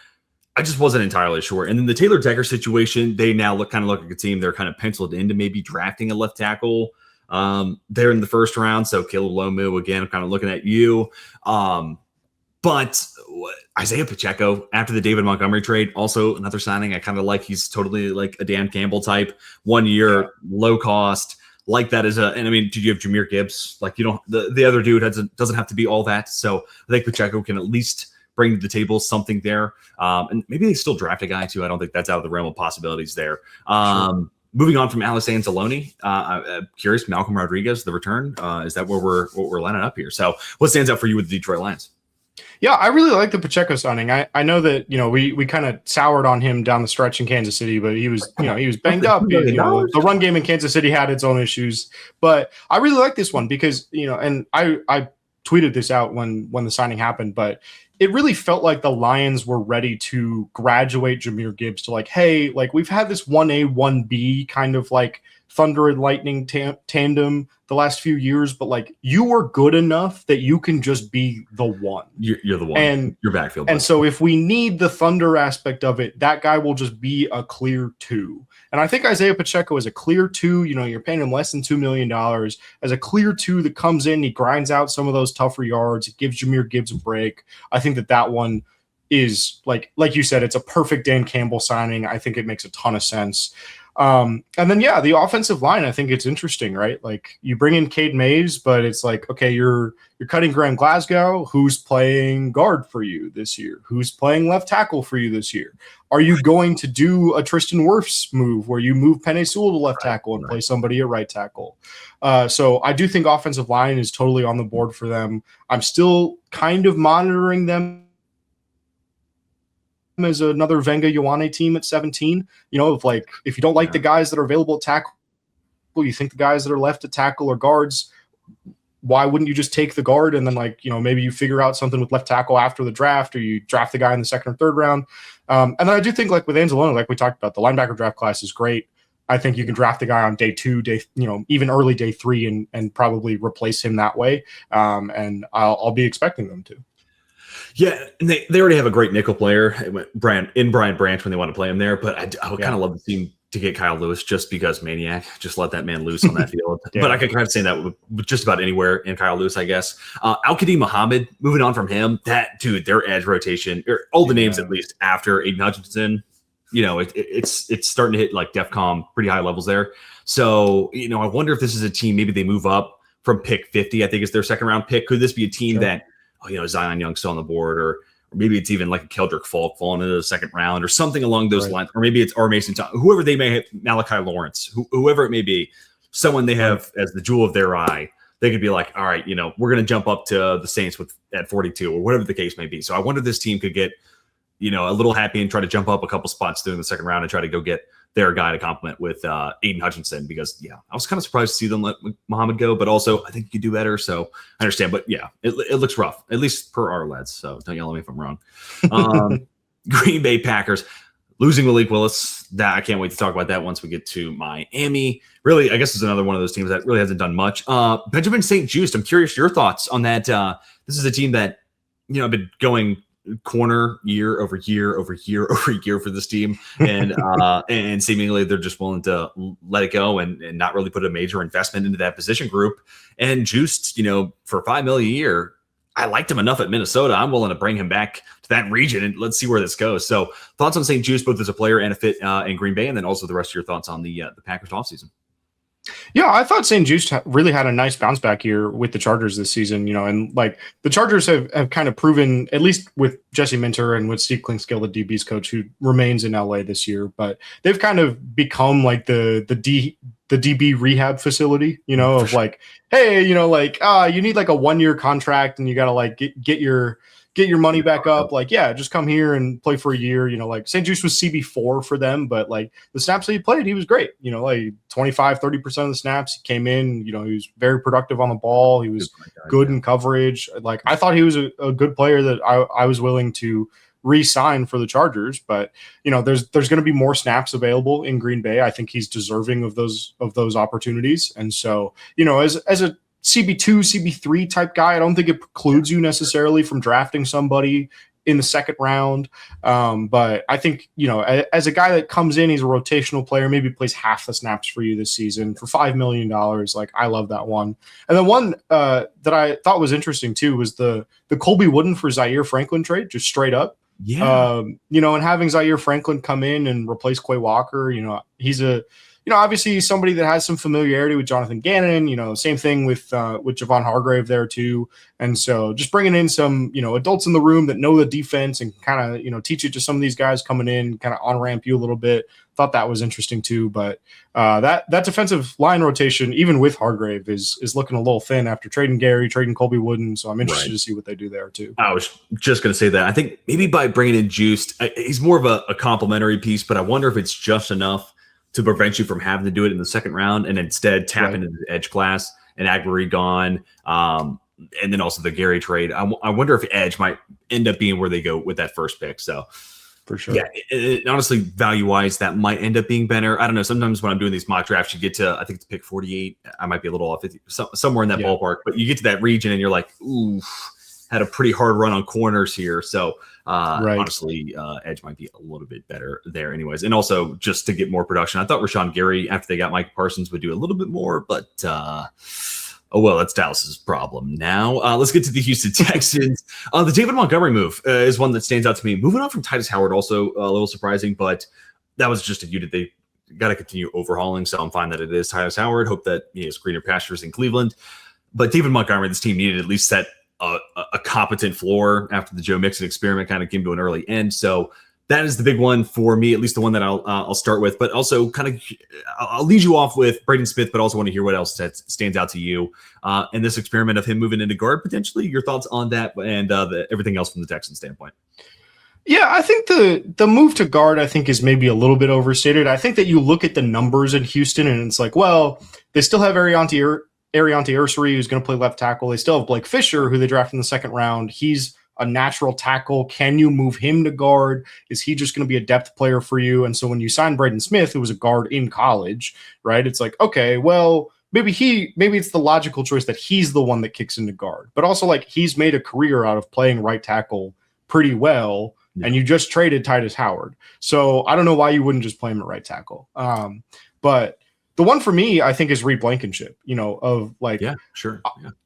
I just wasn't entirely sure. And then the Taylor Decker situation, they now look like a team. They're kind of penciled into maybe drafting a left tackle there in the first round. So Caleb Lomu, again, I'm kind of looking at you. But Isaiah Pacheco, after the David Montgomery trade, also another signing I kind of like. He's totally like a Dan Campbell type, 1 year, low cost. Like that and I mean, did you have Jahmyr Gibbs? The other dude doesn't have to be all that. So I think Pacheco can at least bring to the table something there. And maybe they still draft a guy too. I don't think that's out of the realm of possibilities there. Sure. Moving on from Alice Anzalone, I'm curious, Malcolm Rodriguez, the return. Is that where we're lining up here? So what stands out for you with the Detroit Lions? Yeah, I really like the Pacheco signing. I know that, we kind of soured on him down the stretch in Kansas City, but he was banged up. The run game in Kansas City had its own issues, but I really like this one because, and I tweeted this out when the signing happened, but it really felt like the Lions were ready to graduate Jahmyr Gibbs to like, hey, like we've had this 1A, 1B kind of like Thunder and Lightning tandem the last few years, but like you were good enough that you can just be the one. You're the one. And your backfield. And so if we need the Thunder aspect of it, that guy will just be a clear 2. And I think Isaiah Pacheco is a clear 2. You know, you're paying him less than $2 million as a clear 2 that comes in, he grinds out some of those tougher yards. It gives Jahmyr Gibbs a break. I think that one is like you said, it's a perfect Dan Campbell signing. I think it makes a ton of sense. And then, yeah, the offensive line, I think it's interesting, right? Like you bring in Cade Mays, but it's like, okay, you're cutting Graham Glasgow. Who's playing guard for you this year? Who's playing left tackle for you this year? Are you going to do a Tristan Wirfs move where you move Penei Sewell to left tackle and play somebody at right tackle? So I do think offensive line is totally on the board for them. I'm still kind of monitoring them as another Venga Ioane team at 17. You know, if you don't like the guys that are available at tackle, you think the guys that are left at tackle are guards, why wouldn't you just take the guard and then maybe you figure out something with left tackle after the draft, or you draft the guy in the second or third round. And then I do think with Anzalone, like we talked about, the linebacker draft class is great. I think you can draft the guy on day 2, even early day 3 and probably replace him that way. And I'll be expecting them to. Yeah, and they already have a great nickel player, Brian Branch, when they want to play him there. But I would kind of love the team to get Kyle Lewis just because maniac. Just let that man loose on that field. But I could kind of say that with just about anywhere in Kyle Lewis, I guess. Al-Qadim Muhammad, moving on from him, that dude, their edge rotation, or all the names at least after Aiden Hutchinson, it's starting to hit like DEFCON pretty high levels there. So, I wonder if this is a team, maybe they move up from pick 50, I think is their second round pick. Could this be a team that, Zion Young's still on the board, or maybe it's even like a Keldrick Falk falling into the second round or something along those lines, or maybe it's R. Mason, whoever they may have, Malachi Lawrence, whoever it may be, someone they have as the jewel of their eye. They could be like, all right, we're going to jump up to the Saints at 42 or whatever the case may be. So I wonder if this team could get, a little happy and try to jump up a couple spots during the second round and try to go get their guy to complement with Aiden Hutchinson, because I was kind of surprised to see them let Muhammad go, but also I think you could do better. So I understand, but it looks rough, at least per our lads. So don't yell at me if I'm wrong. Green Bay Packers losing Malik Willis. That I can't wait to talk about that once we get to Miami. Really, I guess is another one of those teams that really hasn't done much. Benjamin St-Juste, I'm curious your thoughts on that. This is a team that, I've been going corner year over year over year over year for this team, and seemingly they're just willing to let it go and not really put a major investment into that position group. And Juiced, for $5 million a year, I liked him enough at Minnesota. I'm willing to bring him back to that region and let's see where this goes. So thoughts on St-Juste, both as a player and a fit in Green Bay, and then also the rest of your thoughts on the Packers offseason. Yeah, I thought St-Juste really had a nice bounce back year with the Chargers this season, and like the Chargers have kind of proven, at least with Jesse Minter and with Steve Klinkskill, the DB's coach, who remains in LA this year, but they've kind of become like the DB rehab facility, of like, hey, you need like a 1-year contract and you got to like get your money back up. Like, just come here and play for a year. Like St-Juste was CB4 for them, but like the snaps that he played, he was great. Like 25-30% of the snaps he came in, he was very productive on the ball. He was good in coverage. Like I thought he was a good player that I was willing to re-sign for the Chargers, but there's going to be more snaps available in Green Bay. I think he's deserving of those opportunities. And so, as a CB2, CB3 type guy, I don't think it precludes you necessarily from drafting somebody in the second round. But I think, as a guy that comes in, he's a rotational player, maybe plays half the snaps for you this season for $5 million. Like, I love that one. And then one that I thought was interesting too was the Colby Wooden for Zaire Franklin trade, just straight up. Yeah. And having Zaire Franklin come in and replace Quay Walker, he's obviously he's somebody that has some familiarity with Jonathan Gannon, same thing with Javon Hargrave there too. And so just bringing in some, adults in the room that know the defense and kind of, teach it to some of these guys coming in, kind of on-ramp you a little bit. Thought that was interesting too. But that defensive line rotation, even with Hargrave, is looking a little thin after trading Gary, trading Colby Wooden. So I'm interested to see what they do there too. I was just going to say that. I think maybe by bringing in Juiced, he's more of a complimentary piece, but I wonder if it's just enough to prevent you from having to do it in the second round and instead tap into the edge class and Aguirre gone. and then also the Gary trade. I wonder if edge might end up being where they go with that first pick. So for sure. Yeah, honestly, value-wise, that might end up being better. I don't know. Sometimes when I'm doing these mock drafts, you get to, I think it's pick 48. I might be a little off, somewhere in that ballpark. But you get to that region and you're like, ooh, had a pretty hard run on corners here. So honestly, edge might be a little bit better there anyways. And also just to get more production, I thought Rashawn Gary, after they got Mike Parsons, would do a little bit more. But oh, well, that's Dallas's problem now. Let's get to the Houston Texans. The David Montgomery move is one that stands out to me. Moving on from Titus Howard, also a little surprising, but that was just a unit they got to continue overhauling. So I'm fine that it is Titus Howard. Hope that he has greener pastures in Cleveland. But David Montgomery, this team needed at least set a competent floor after the Joe Mixon experiment kind of came to an early end. So that is the big one for me, at least the one that I'll start with. But also, kind of, I'll lead you off with Braden Smith, but also want to hear what else that stands out to you in this experiment of him moving into guard potentially. Your thoughts on that and everything else from the Texans standpoint. Yeah, I think the move to guard, I think, is maybe a little bit overstated. I think that you look at the numbers in Houston, and it's like, well, they still have Ariante Ursary, who's going to play left tackle. They still have Blake Fisher, who they drafted in the second round. He's a natural tackle. Can you move him to guard? Is he just going to be a depth player for you? And so when you sign Braden Smith, who was a guard in college, right? It's like, okay, well, maybe it's the logical choice that he's the one that kicks into guard. But also, like, he's made a career out of playing right tackle pretty well, and you just traded Titus Howard. So I don't know why you wouldn't just play him at right tackle. But the one for me, I think, is Reed Blankenship, of like,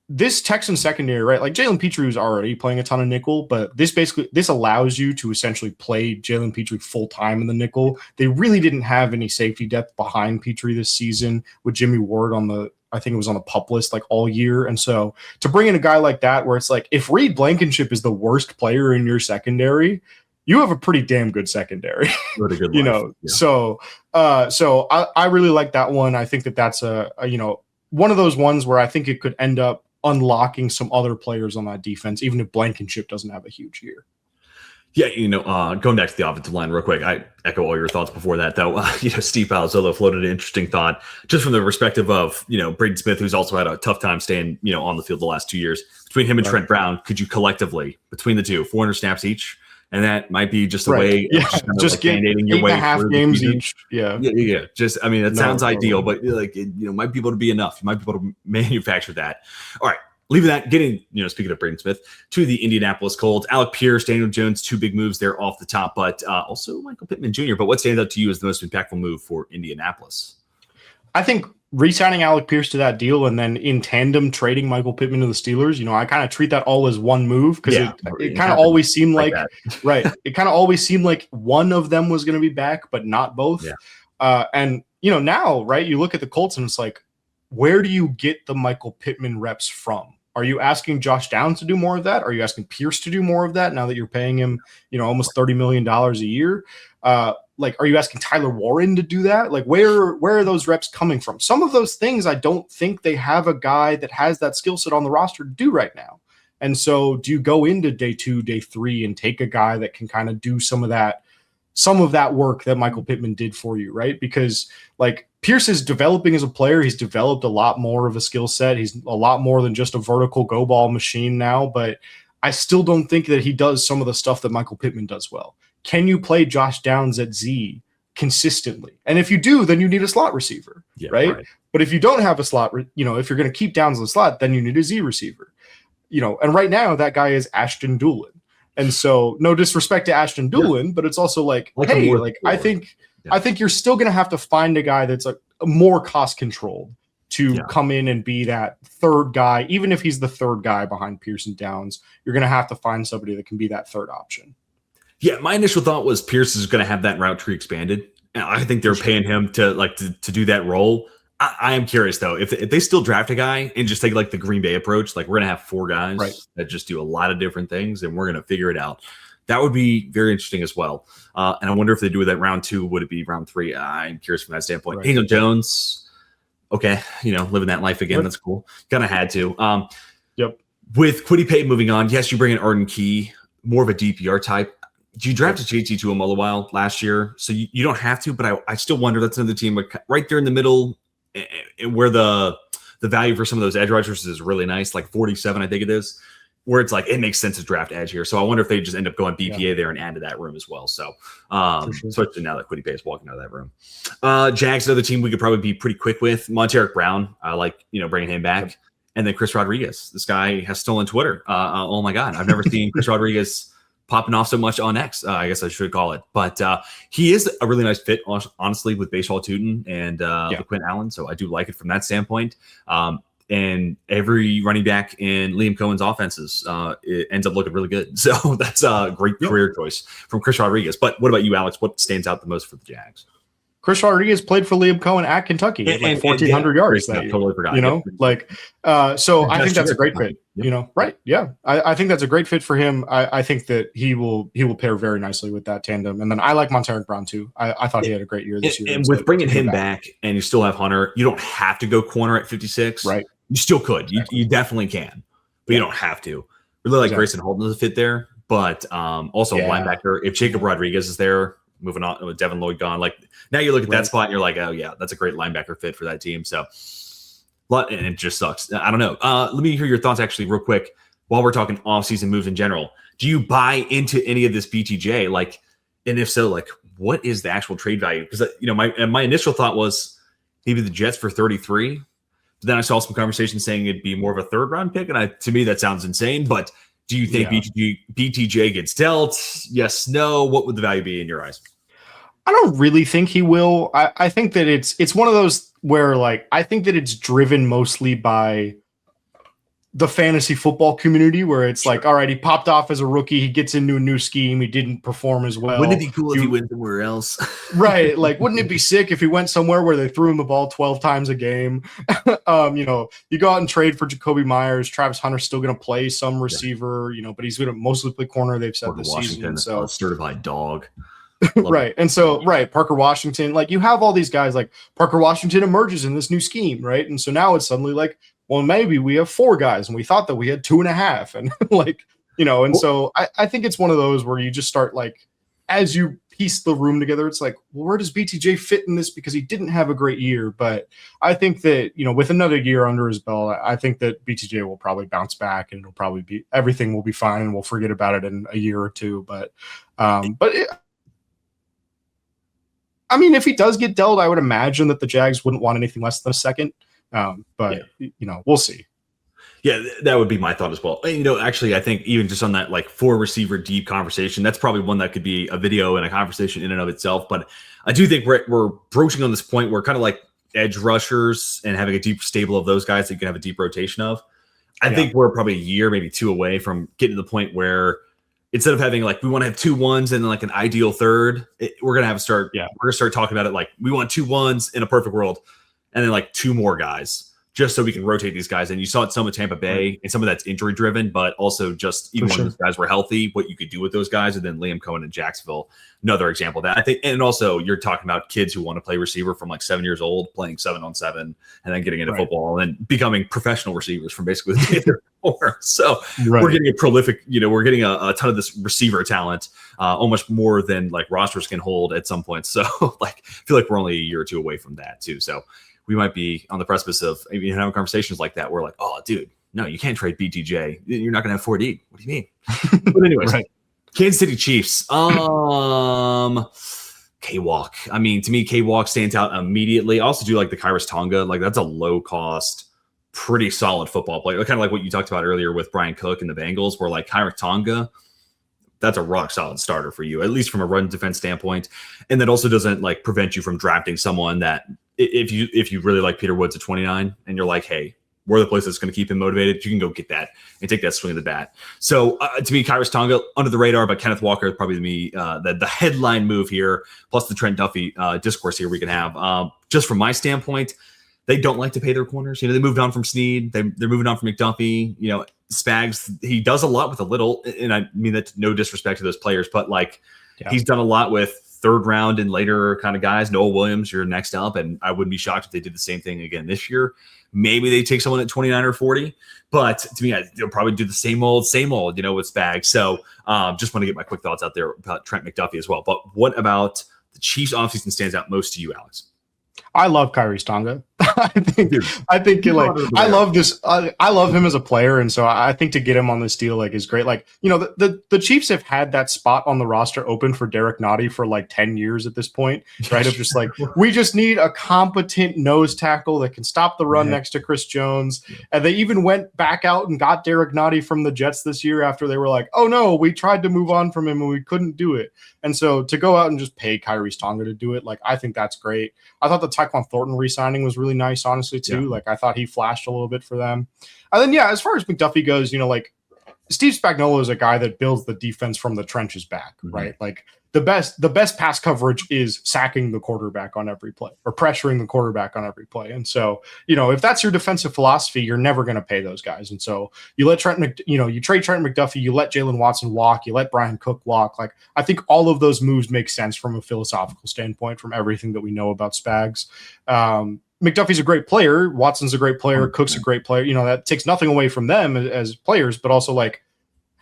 this Texan secondary, right? Like Jalen Petrie is already playing a ton of nickel, but this allows you to essentially play Jalen Petrie full time in the nickel. They really didn't have any safety depth behind Petrie this season with Jimmy Ward I think it was on the PUP list like all year. And so to bring in a guy like that, where it's like, if Reed Blankenship is the worst player in your secondary, you have a pretty damn good secondary, So I really like that one. I think that's a one of those ones where I think it could end up unlocking some other players on that defense, even if Blankenship doesn't have a huge year. Yeah, going back to the offensive line real quick, I echo all your thoughts before that, though. Steve Palazzolo floated an interesting thought just from the perspective of, Braden Smith, who's also had a tough time staying, on the field the last 2 years. Between him and Trent Brown, could you collectively, between the two, 400 snaps each? And that might be just a way of just get your way 8.5 games each. Yeah. Just, that sounds ideal, but might be able to be enough. You might be able to manufacture that. All right. Leaving that, getting, speaking of Braden Smith, to the Indianapolis Colts, Alec Pierce, Daniel Jones, two big moves there off the top, but also Michael Pittman Jr. But what stands out to you as the most impactful move for Indianapolis? I think re-signing Alec Pierce to that deal and then in tandem trading Michael Pittman to the Steelers, I kind of treat that all as one move because it kind of always seemed like it kind of always seemed like one of them was going to be back, but not both. Yeah. And now, right, you look at the Colts and it's like, where do you get the Michael Pittman reps from? Are you asking Josh Downs to do more of that? Are you asking Pierce to do more of that now that you're paying him, almost $30 million a year? Are you asking Tyler Warren to do that? Like, where are those reps coming from? Some of those things I don't think they have a guy that has that skill set on the roster to do right now. And so do you go into day 2, day 3 and take a guy that can kind of do some of that work that Michael Pittman did for you, right? Because like Pierce is developing as a player. He's developed a lot more of a skill set. He's a lot more than just a vertical go ball machine now, but I still don't think that he does some of the stuff that Michael Pittman does well. Can you play Josh Downs at Z consistently? And if you do, then you need a slot receiver, right? But if you don't have a slot, if you're going to keep Downs in the slot, then you need a Z receiver, and right now that guy is Ashton Doolin. And so no disrespect to Ashton Doolin, but it's also like hey, I think you're still going to have to find a guy that's a more cost controlled to come in and be that third guy. Even if he's the third guy behind Pierce and Downs, you're going to have to find somebody that can be that third option. Yeah. My initial thought was Pierce is going to have that route tree expanded. And I think they're paying him to do that role. I am curious though, if they still draft a guy and just take like the Green Bay approach, like we're going to have 4 guys that just do a lot of different things and we're going to figure it out. That would be very interesting as well. And I wonder if they do that round 2, would it be round 3? I'm curious from that standpoint. Daniel Jones, okay, living that life again. That's cool. Kind of had to. With Kwity Paye moving on, yes, you bring in Arden Key, more of a DPR type. You drafted JT Tuimoloau last year, so you don't have to, but I still wonder, that's another team right there in the middle where the the value for some of those edge rushers is really nice, like 47, I think it is, where it's like it makes sense to draft edge here. So I wonder if they just end up going BPA there and add to that room as well. So especially now that Quiddy Pay is walking out of that room. Jags, another team we could probably be pretty quick with. Monteric Brown, I like bringing him back. Yep. And then Chris Rodriguez. This guy has stolen Twitter. Oh my God, I've never seen Chris Rodriguez popping off so much on X, I guess I should call it. But he is a really nice fit, honestly, with Baseball Tootin and Quinn Allen. So I do like it from that standpoint. And every running back in Liam Cohen's offenses it ends up looking really good. So that's a great career choice from Chris Rodriguez. But what about you, Alex? What stands out the most for the Jags? Chris Rodriguez played for Liam Cohen at Kentucky, like 1,400 yards. That totally forgot. So I think that's a great fit. Right? Yeah, I think that's a great fit for him. I think that he will pair very nicely with that tandem. And then I like Monteric Brown too. I thought he had a great year this year. And with bringing him back, and you still have Hunter, you don't have to go corner at 56. Right? You still could. You definitely can, but you don't have to. Really like Grayson Holden as a fit there, but also linebacker. If Jacob Rodriguez is there. Moving on with Devin Lloyd gone, like now you look at that spot and you're like, oh yeah, that's a great linebacker fit for that team. So, and it just sucks. I don't know. Let me hear your thoughts actually real quick while we're talking off-season moves in general. Do you buy into any of this BTJ? Like, and if so, like, what is the actual trade value? Because my initial thought was maybe the Jets for 33. But then I saw some conversation saying it'd be more of a third-round pick, and to me that sounds insane. But do you think BTJ gets dealt? Yes, no. What would the value be in your eyes? I don't really think he will. I think that it's one of those where like I think that it's driven mostly by the fantasy football community where it's like, all right, he popped off as a rookie. He gets into a new scheme. He didn't perform as well. Wouldn't it be cool if he went somewhere else? Right. Like, wouldn't it be sick if he went somewhere where they threw him the ball 12 times a game? You go out and trade for Jacoby Myers. Travis Hunter's still going to play some receiver, but he's going to mostly play corner. They've said this season. So certified dog. Right. And so, Parker Washington, like you have all these guys like Parker Washington emerges in this new scheme. Right. And so now it's suddenly like, well, maybe we have 4 guys and we thought that we had 2.5 and so I think it's one of those where you just start like, as you piece the room together, it's like, well, where does BTJ fit in this? Because he didn't have a great year, but I think that, with another year under his belt, I think that BTJ will probably bounce back and everything will be fine and we'll forget about it in a year or two. If he does get dealt, I would imagine that the Jags wouldn't want anything less than a second. We'll see. Yeah, that would be my thought as well. Actually, I think even just on that like 4 receiver deep conversation, that's probably one that could be a video and a conversation in and of itself. But I do think we're broaching on this point where kind of like edge rushers and having a deep stable of those guys that you can have a deep rotation of. I think we're probably a year, maybe 2 away from getting to the point where instead of having like we want to have 2 1s and then like an ideal third, we're gonna start talking about it like we want 2 1s in a perfect world. And then like 2 more guys just so we can rotate these guys. And you saw it some with Tampa Bay and some of that's injury driven, but also just even when those guys were healthy, what you could do with those guys. And then Liam Cohen in Jacksonville, another example of that. I think, and also you're talking about kids who want to play receiver from like 7 years old, playing 7-on-7 and then getting into football and then becoming professional receivers from basically the day they're born. So we're getting a prolific, we're getting a ton of this receiver talent, almost more than like rosters can hold at some point. So like, I feel like we're only a year or 2 away from that too. So we might be on the precipice of having conversations like that. We're like, oh, dude, no, you can't trade BTJ. You're not going to have 4D. What do you mean? But anyways, Kansas City Chiefs. K-Walk. To me, K-Walk stands out immediately. I also do like the Kairos Tonga. Like that's a low cost, pretty solid football player. Kind of like what you talked about earlier with Brian Cook and the Bengals, where like Kairos Tonga, that's a rock solid starter for you, at least from a run defense standpoint. And that also doesn't like prevent you from drafting someone that if you really like Peter Woods at 29 and you're like, hey, we're the place that's going to keep him motivated, you can go get that and take that swing of the bat. So to me, Kairos Tonga under the radar, but Kenneth Walker is probably the headline move here, plus the Trent Duffy discourse here we can have. Just from my standpoint, they don't like to pay their corners. They moved on from Snead. They're moving on from McDuffie. Spags, he does a lot with a little, and I mean that no disrespect to those players, but he's done a lot with third round and later kind of guys. Noah Williams, you're next up, and I wouldn't be shocked if they did the same thing again this year. Maybe they take someone at 29 or 40, but to me, they'll probably do the same old, with Spags. So just want to get my quick thoughts out there about Trent McDuffie as well. But what about the Chiefs offseason stands out most to you, Alex? I love Kairos Tonga. I think Dude, I love this. I love him as a player, and so I think to get him on this deal is great. The Chiefs have had that spot on the roster open for Derek Nottie for 10 years at this point, right? Of just we just need a competent nose tackle that can stop the run next to Chris Jones, and they even went back out and got Derek Nottie from the Jets this year after they were like, oh no, we tried to move on from him and we couldn't do it, and so to go out and just pay Kyrie Stonga to do it, I think that's great. I thought the Tyquan Thornton re-signing was really nice, honestly, too. I thought he flashed a little bit for them. And then, as far as McDuffie goes, Steve Spagnuolo is a guy that builds the defense from the trenches back, right? The best pass coverage is sacking the quarterback on every play or pressuring the quarterback on every play. And so, if that's your defensive philosophy, you're never going to pay those guys. And so you let you trade Trent McDuffie, you let Jalen Watson walk, you let Brian Cook walk. I think all of those moves make sense from a philosophical standpoint, from everything that we know about Spags. McDuffie's a great player. Watson's a great player. Cook's a great player. That takes nothing away from them as players, but also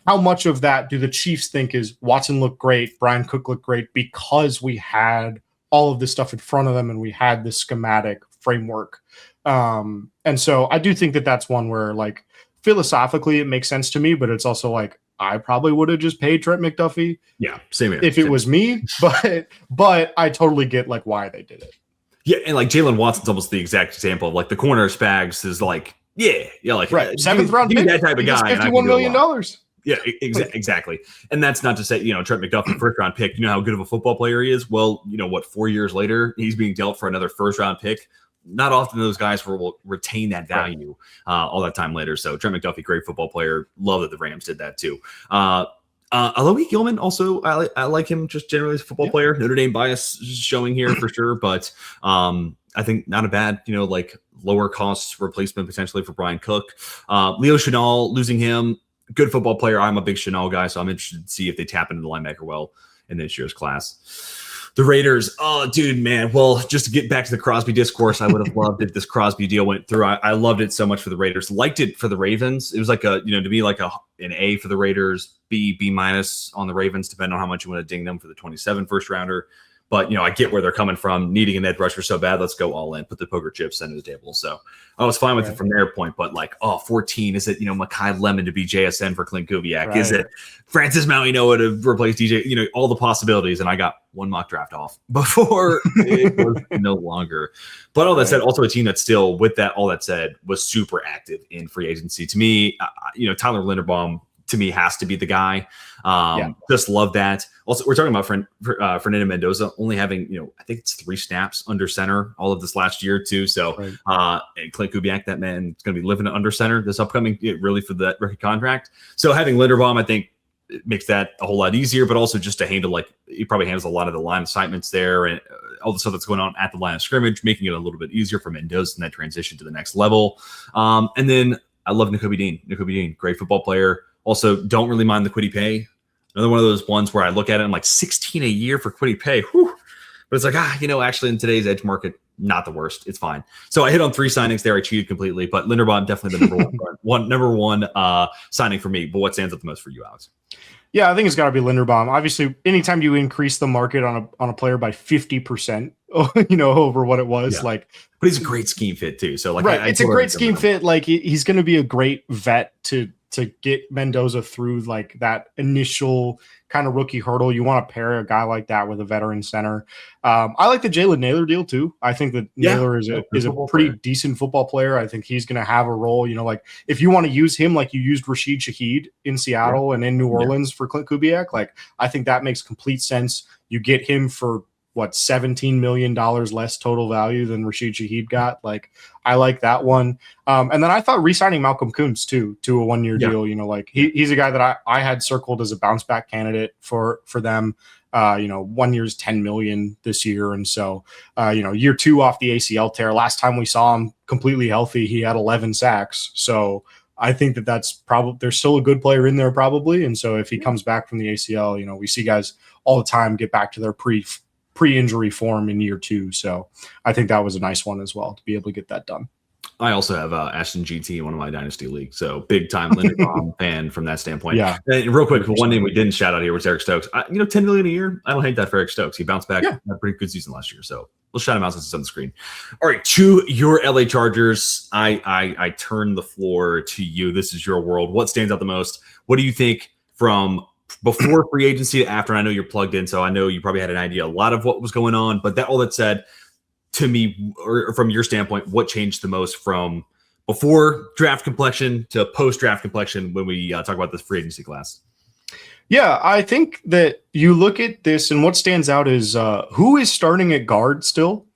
how much of that do the Chiefs think is Watson looked great, Brian Cook looked great because we had all of this stuff in front of them and we had this schematic framework. And so I do think that that's one where philosophically it makes sense to me, but it's also I probably would have just paid Trent McDuffie. Yeah, same here. If it was me, but I totally get why they did it. Yeah, and Jalen Watson's almost the exact example of the corner Spags is right, 7th round pick, that type of guy, $51 million. Yeah, exactly. And that's not to say, Trent McDuffie, first round pick, how good of a football player he is? Well, 4 years later, he's being dealt for another first round pick. Not often those guys will retain that value all that time later. So Trent McDuffie, great football player. Love that the Rams did that too. Alohi Gilman, also, I like him just generally as a football player. Notre Dame bias showing here for sure, but I think not a bad, lower cost replacement potentially for Brian Cook. Leo Chenal, losing him, good football player. I'm a big Chenal guy, so I'm interested to see if they tap into the linebacker well in this year's class. The Raiders, oh, dude, man. Well, just to get back to the Crosby discourse, I would have loved if this Crosby deal went through. I loved it so much for the Raiders. Liked it for the Ravens. It was to me an A for the Raiders, B minus on the Ravens, depending on how much you want to ding them for the 27 first rounder. But, I get where they're coming from, needing an edge rusher so bad. Let's go all in, put the poker chips into the table. So I was fine with it from their point. But 14, is it, Mekhi Lemon to be JSN for Clint Kubiak? Right. Is it Francis Mauigoa to replace DJ? All the possibilities. And I got one mock draft off before it was no longer. But all that said, also a team that still, with that, all that said, was super active in free agency. To me, Tyler Linderbaum, to me, has to be the guy. Just love that. Also, we're talking about Fernando Mendoza only having, I think it's 3 snaps under center all of this last year too. So, and Clint Kubiak, that man is going to be living under center this upcoming, really for that rookie contract. So having Linderbaum, I think, it makes that a whole lot easier, but also just to handle, he probably handles a lot of the line assignments there and all the stuff that's going on at the line of scrimmage, making it a little bit easier for Mendoza in that transition to the next level. And then I love Nakobe Dean. Nakobe Dean, great football player. Also, don't really mind the Kwity Paye. Another one of those ones where I look at it and I'm like, 16 a year for Kwity Paye. Whew. But it's actually in today's edge market, not the worst. It's fine. So I hit on 3 signings there. I cheated completely, but Linderbaum definitely the number one signing for me. But what stands out the most for you, Alex? Yeah, I think it's got to be Linderbaum. Obviously, anytime you increase the market on a player by 50%, over what it was, but he's a great scheme fit too. So it's a great scheme fit. He's going to be a great vet to get Mendoza through that initial kind of rookie hurdle. You want to pair a guy like that with a veteran center. I like the Jalen Naylor deal too. I think that Naylor is a pretty decent football player. I think he's going to have a role, if you want to use him like you used Rashid Shaheed in Seattle and in New Orleans for Clint Kubiak, I think that makes complete sense. You get him for $17 million less total value than Rashid Shaheed got. I like that one. And then I thought re-signing Malcolm Kuntz too to a 1-year deal. He's a guy that I had circled as a bounce back candidate for them. 1 year's $10 million this year. And so, year 2 off the ACL tear, last time we saw him completely healthy, he had 11 sacks. So I think that's probably, there's still a good player in there probably. And so if he comes back from the ACL, we see guys all the time get back to their pre-injury form in year 2. So I think that was a nice one as well to be able to get that done. I also have Ashton GT in one of my dynasty leagues, so big time Linderbaum fan from that standpoint. Yeah. And real quick, one name we didn't shout out here was Eric Stokes. $10 million a year. I don't hate that for Eric Stokes. He bounced back, had a pretty good season last year, so we'll shout him out since it's on the screen. All right, to your LA Chargers, I turn the floor to you. This is your world. What stands out the most? What do you think from before free agency to after? And I know you're plugged in, so I know you probably had an idea a lot of what was going on. But all that said, to me, or from your standpoint, what changed the most from before draft complexion to post draft complexion when we talk about this free agency class? Yeah, I think that you look at this and what stands out is who is starting at guard still.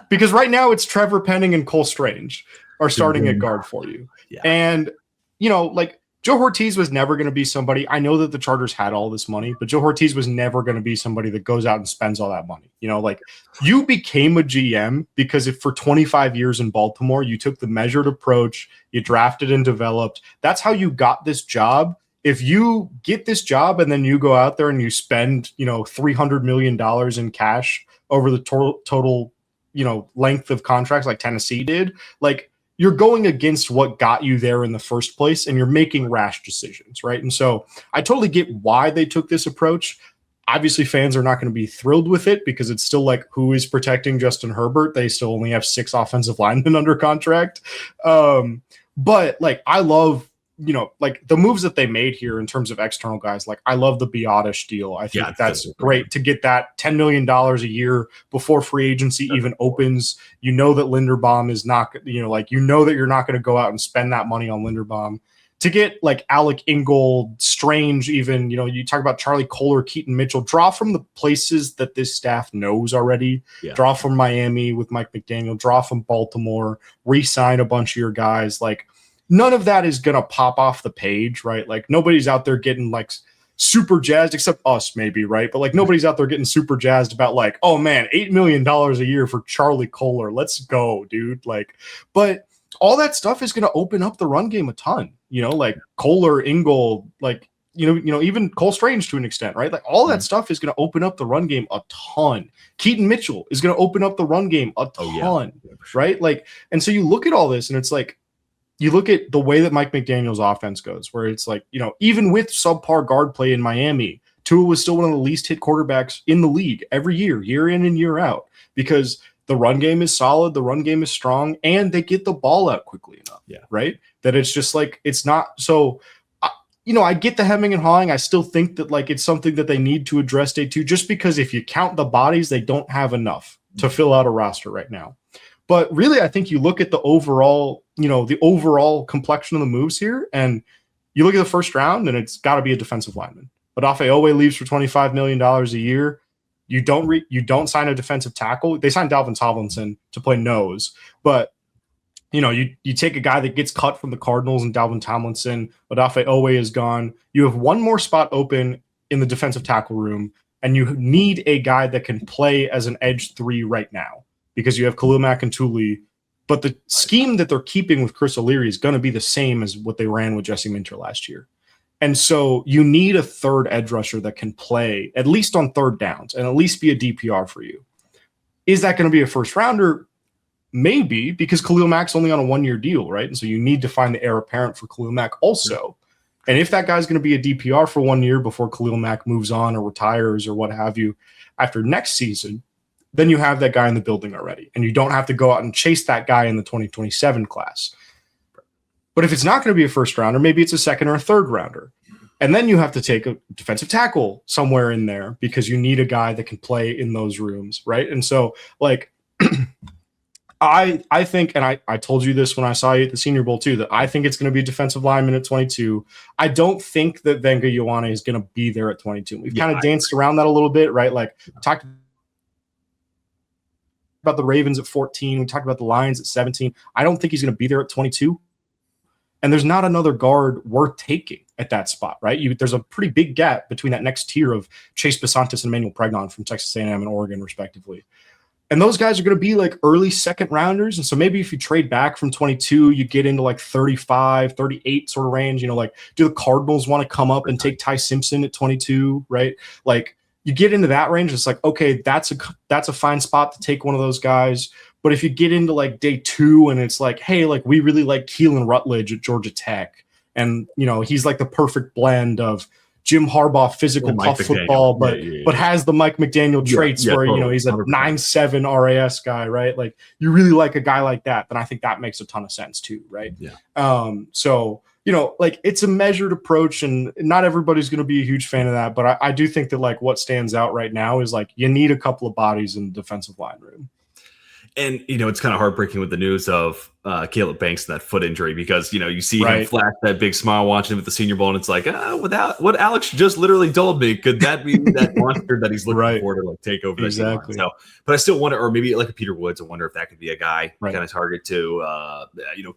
Because right now it's Trevor Penning and Cole Strange are starting at guard for you. Yeah. And, Joe Ortiz was never going to be somebody. I know that the Chargers had all this money, but Joe Ortiz was never going to be somebody that goes out and spends all that money. You became a GM because if for 25 years in Baltimore, you took the measured approach, you drafted and developed. That's how you got this job. If you get this job and then you go out there and you spend, $300 million in cash over the total, length of contracts like Tennessee did, you're going against what got you there in the first place and you're making rash decisions, right? And so I totally get why they took this approach. Obviously, fans are not going to be thrilled with it because it's still who is protecting Justin Herbert? They still only have 6 offensive linemen under contract. But I love, the moves that they made here in terms of external guys. I love the Biotish deal. I think that's great to get that $10 million a year before free agency even opens. You know that Linderbaum is not, that you're not going to go out and spend that money on Linderbaum. To get Alec Ingold, Strange, even, you talk about Charlie Kohler, Keaton Mitchell, draw from the places that this staff knows already. Yeah. Draw from Miami with Mike McDaniel, draw from Baltimore, re-sign a bunch of your guys. None of that is going to pop off the page, right? Nobody's out there getting super jazzed, except us maybe, right? But nobody's out there getting super jazzed about oh man, $8 million a year for Charlie Kohler. Let's go, dude. But all that stuff is going to open up the run game a ton, Kohler, Ingold, even Cole Strange to an extent, right? All that stuff is going to open up the run game a ton. Keaton Mitchell is going to open up the run game a ton, right? And so you look at all this and it's you look at the way that Mike McDaniel's offense goes, where it's even with subpar guard play in Miami, Tua was still one of the least hit quarterbacks in the league every year, year in and year out, because the run game is solid, the run game is strong, and they get the ball out quickly enough, right? That it's just it's not so. I get the hemming and hawing. I still think that it's something that they need to address day 2, just because if you count the bodies, they don't have enough to fill out a roster right now. But really, I think you look at the overall, the overall complexion of the moves here, and you look at the first round, and it's got to be a defensive lineman. But Owe leaves for $25 million a year. You don't sign a defensive tackle. They signed Dalvin Tomlinson to play nose, but you take a guy that gets cut from the Cardinals and Dalvin Tomlinson, but Owe is gone. You have one more spot open in the defensive tackle room, and you need a guy that can play as an edge 3 right now, because you have Khalil Mack and Thule, but the scheme that they're keeping with Chris O'Leary is going to be the same as what they ran with Jesse Minter last year. And so you need a third edge rusher that can play at least on third downs and at least be a DPR for you. Is that going to be a first rounder? Maybe, because Khalil Mack's only on a 1-year deal, right? And so you need to find the heir apparent for Khalil Mack also. And if that guy's going to be a DPR for 1 year before Khalil Mack moves on or retires or what have you after next season, then you have that guy in the building already, and you don't have to go out and chase that guy in the 2027 class. But if it's not going to be a first rounder, maybe it's a second or a third rounder. And then you have to take a defensive tackle somewhere in there because you need a guy that can play in those rooms, right? And so, I think, and I told you this when I saw you at the Senior Bowl too, that I think it's going to be a defensive lineman at 22. I don't think that Wengert Ioane is going to be there at 22. We've kind of danced around that a little bit, right? Talked about the Ravens at 14. We talked about the Lions at 17. I don't think he's going to be there at 22. And there's not another guard worth taking at that spot, right? There's a pretty big gap between that next tier of Chase Besantis and Emmanuel Pregnon from Texas A&M and Oregon, respectively. And those guys are going to be early second rounders. And so maybe if you trade back from 22, you get into 35, 38 sort of range, do the Cardinals want to come up and take Ty Simpson at 22, right? You get into that range. It's okay, that's a fine spot to take one of those guys. But if you get into like day 2 and it's like, hey, like we really like Keelan Rutledge at Georgia Tech, and he's like the perfect blend of Jim Harbaugh physical tough football, but has the Mike McDaniel traits where totally, he's a 9.7 RAS guy, right? Like you really like a guy like that, then I think that makes a ton of sense too, right? Yeah. So like it's a measured approach, and not everybody's going to be a huge fan of that, but I do think that like what stands out right now is like you need a couple of bodies in the defensive line room. And, it's kind of heartbreaking with the news of Caleb Banks and that foot injury, because, you see him flash that big smile watching him at the Senior Bowl, and it's like, without what Alex just literally told me, could that be that monster that he's looking for to like take over? Exactly. So, but I still wonder, or maybe like a Peter Woods, I wonder if that could be a guy kind of target to,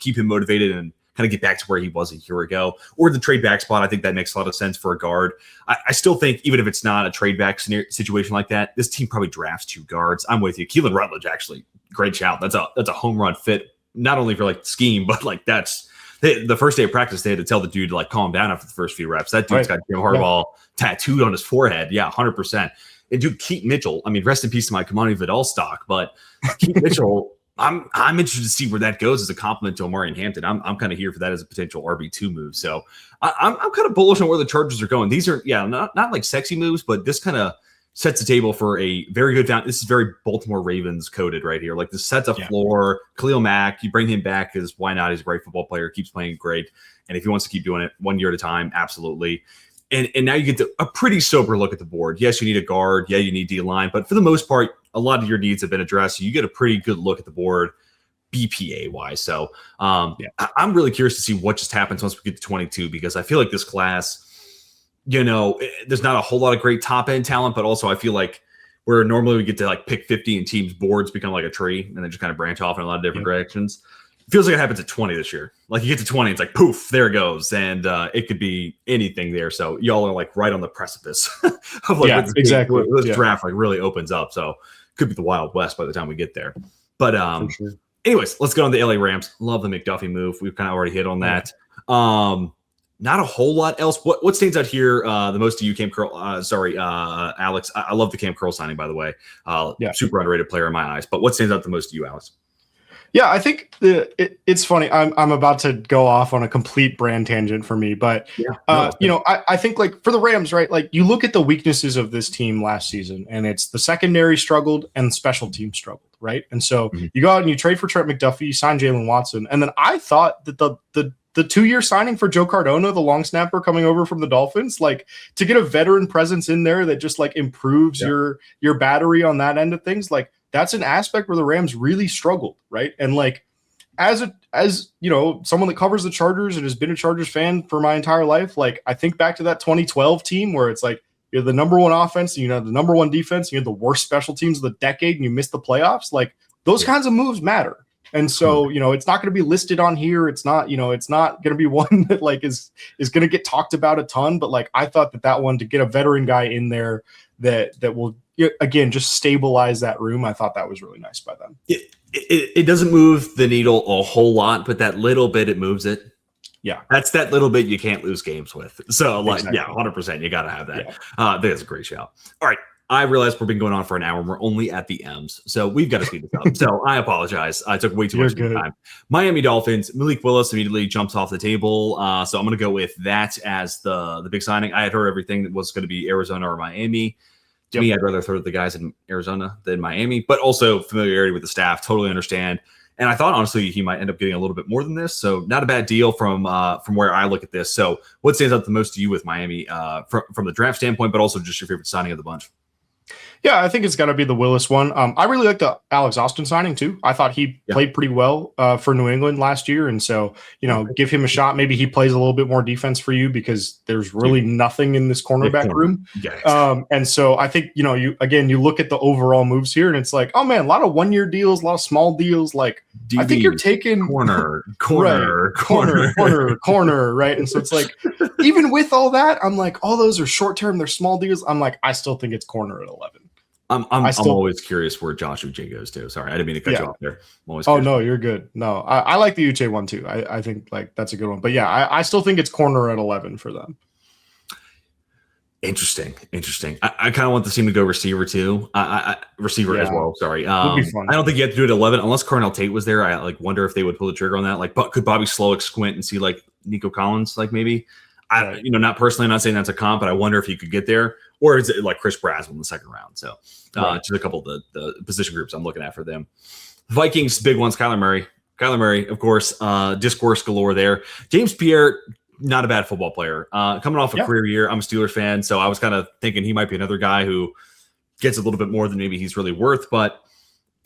keep him motivated and kind of get back to where he was a year ago, or the trade back spot. I think that makes a lot of sense for a guard. I still think, even if it's not a trade back situation like that, this team probably drafts 2 guards. I'm with you. Keelan Rutledge, actually, great shout. That's a home run fit, not only for like scheme, but like the first day of practice, they had to tell the dude to like calm down after the first few reps. That dude's got Jim Harbaugh tattooed on his forehead. Yeah, 100%. And dude, Keith Mitchell, I mean, rest in peace to my Kamani Vidal stock, but Keith Mitchell, I'm interested to see where that goes as a compliment to Omarion Hampton. I'm kind of here for that as a potential RB2 move. So I'm kind of bullish on where the Chargers are going. These are, not like sexy moves, but this kind of sets the table for a very good this is very Baltimore Ravens coded right here. Like this sets a floor. Khalil Mack, you bring him back because why not? He's a great football player, keeps playing great. And if he wants to keep doing it 1 year at a time, absolutely. And now you get a pretty sober look at the board. Yes, you need a guard. Yeah, you need D-line. But for the most part, a lot of your needs have been addressed. So you get a pretty good look at the board BPA-wise. So I'm really curious to see what just happens once we get to 22, because I feel like this class, there's not a whole lot of great top-end talent, but also I feel like where normally we get to like pick 50 and teams' boards become like a tree and then just kind of branch off in a lot of different directions. It feels like it happens at 20 this year. Like you get to 20, it's like poof, there it goes, and it could be anything there. So y'all are like right on the precipice of like exactly. This draft like really opens up. So could be the Wild West by the time we get there. But anyways, let's go on the LA Rams. Love the McDuffie move. We've kind of already hit on that. Not a whole lot else. What stands out here the most to you, Cam Curl? Alex. I love the Cam Curl signing, by the way. Super underrated player in my eyes. But what stands out the most to you, Alex? Yeah, I think it's funny. I'm about to go off on a complete brand tangent for me, but I think like for the Rams, right? Like you look at the weaknesses of this team last season, and it's the secondary struggled and special team struggled, right? And so you go out and you trade for Trent McDuffie, you sign Jalen Watson, and then I thought that the 2-year signing for Joe Cardona, the long snapper coming over from the Dolphins, like to get a veteran presence in there that just like improves your battery on that end of things, like. That's an aspect where the Rams really struggled, right? And like, as someone that covers the Chargers and has been a Chargers fan for my entire life, like I think back to that 2012 team where it's like you're the number 1 offense, and the number 1 defense, you have the worst special teams of the decade, and you miss the playoffs. Like those kinds of moves matter. And so, it's not going to be listed on here. It's not, it's not going to be one that like is going to get talked about a ton. But like, I thought that one to get a veteran guy in there that will, again, just stabilize that room. I thought that was really nice by them. It doesn't move the needle a whole lot, but that little bit, it moves it. Yeah. That's that little bit you can't lose games with. So like, 100%, you got to have that. Yeah. That's a great shout. All right. I realize we've been going on for an hour and we're only at the M's. So we've got to speed this up. So I apologize. I took way too much of your time. Miami Dolphins, Malik Willis immediately jumps off the table. So I'm going to go with that as the big signing. I had heard everything that was going to be Arizona or Miami. To me, I'd rather throw the guys in Arizona than Miami, but also familiarity with the staff. Totally understand. And I thought, honestly, he might end up getting a little bit more than this. So not a bad deal from where I look at this. So what stands out the most to you with Miami from the draft standpoint, but also just your favorite signing of the bunch? Yeah, I think it's got to be the Willis one. I really like the Alex Austin signing too. I thought he played pretty well for New England last year. And so, give him a shot. Maybe he plays a little bit more defense for you because there's really nothing in this cornerback room. And so I think, you look at the overall moves here and it's like, oh man, a lot of 1-year deals, a lot of small deals. Like DB, I think you're taking corner, right? And so it's like, even with all that, I'm like, all those are short-term, they're small deals. I'm like, I still think it's corner at 11. I'm always curious where Josh Uche goes to. Sorry, I didn't mean to cut you off there. No, you're good. No, I like the Uche one too. I think like that's a good one. But yeah, I still think it's corner at 11 for them. Interesting. I kind of want the team to go receiver too. Receiver as well. Sorry. Would be fun. I don't think you have to do it at 11 unless Cornell Tate was there. I like wonder if they would pull the trigger on that. Like, but could Bobby Slowick squint and see like Nico Collins? Like maybe. Right. Not personally, I'm not saying that's a comp, but I wonder if he could get there, or is it like Chris Braswell in the second round? So, just a couple of the position groups I'm looking at for them. Vikings, big ones. Kyler Murray, of course. Discourse galore there. James Pierre, not a bad football player. Coming off a career year, I'm a Steelers fan, so I was kind of thinking he might be another guy who gets a little bit more than maybe he's really worth, but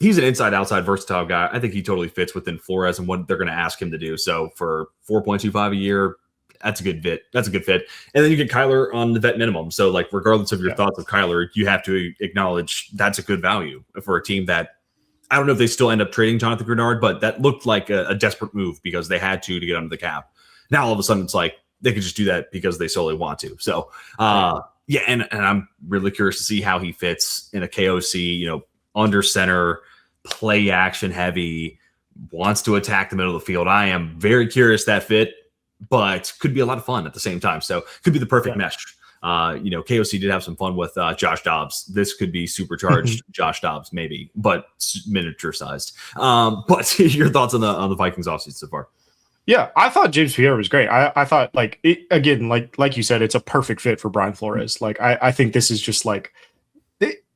he's an inside-outside versatile guy. I think he totally fits within Flores and what they're going to ask him to do. So for $4.25 a year, that's a good fit. And then you get Kyler on the vet minimum. So like, regardless of your thoughts of Kyler, you have to acknowledge that's a good value for a team that I don't know if they still end up trading Jonathan Grenard, but that looked like a desperate move because they had to get under the cap. Now all of a sudden it's like they could just do that because they solely want to. So and I'm really curious to see how he fits in a KOC, under center, play action heavy, wants to attack the middle of the field. I am very curious that fit, but could be a lot of fun at the same time. So could be the perfect mesh. KOC did have some fun with Josh Dobbs. This could be supercharged Josh Dobbs, maybe, but miniature sized. But your thoughts on the Vikings offseason so far? Yeah, I thought James Pierre was great. I thought like you said, it's a perfect fit for Brian Flores. Like I think this is just like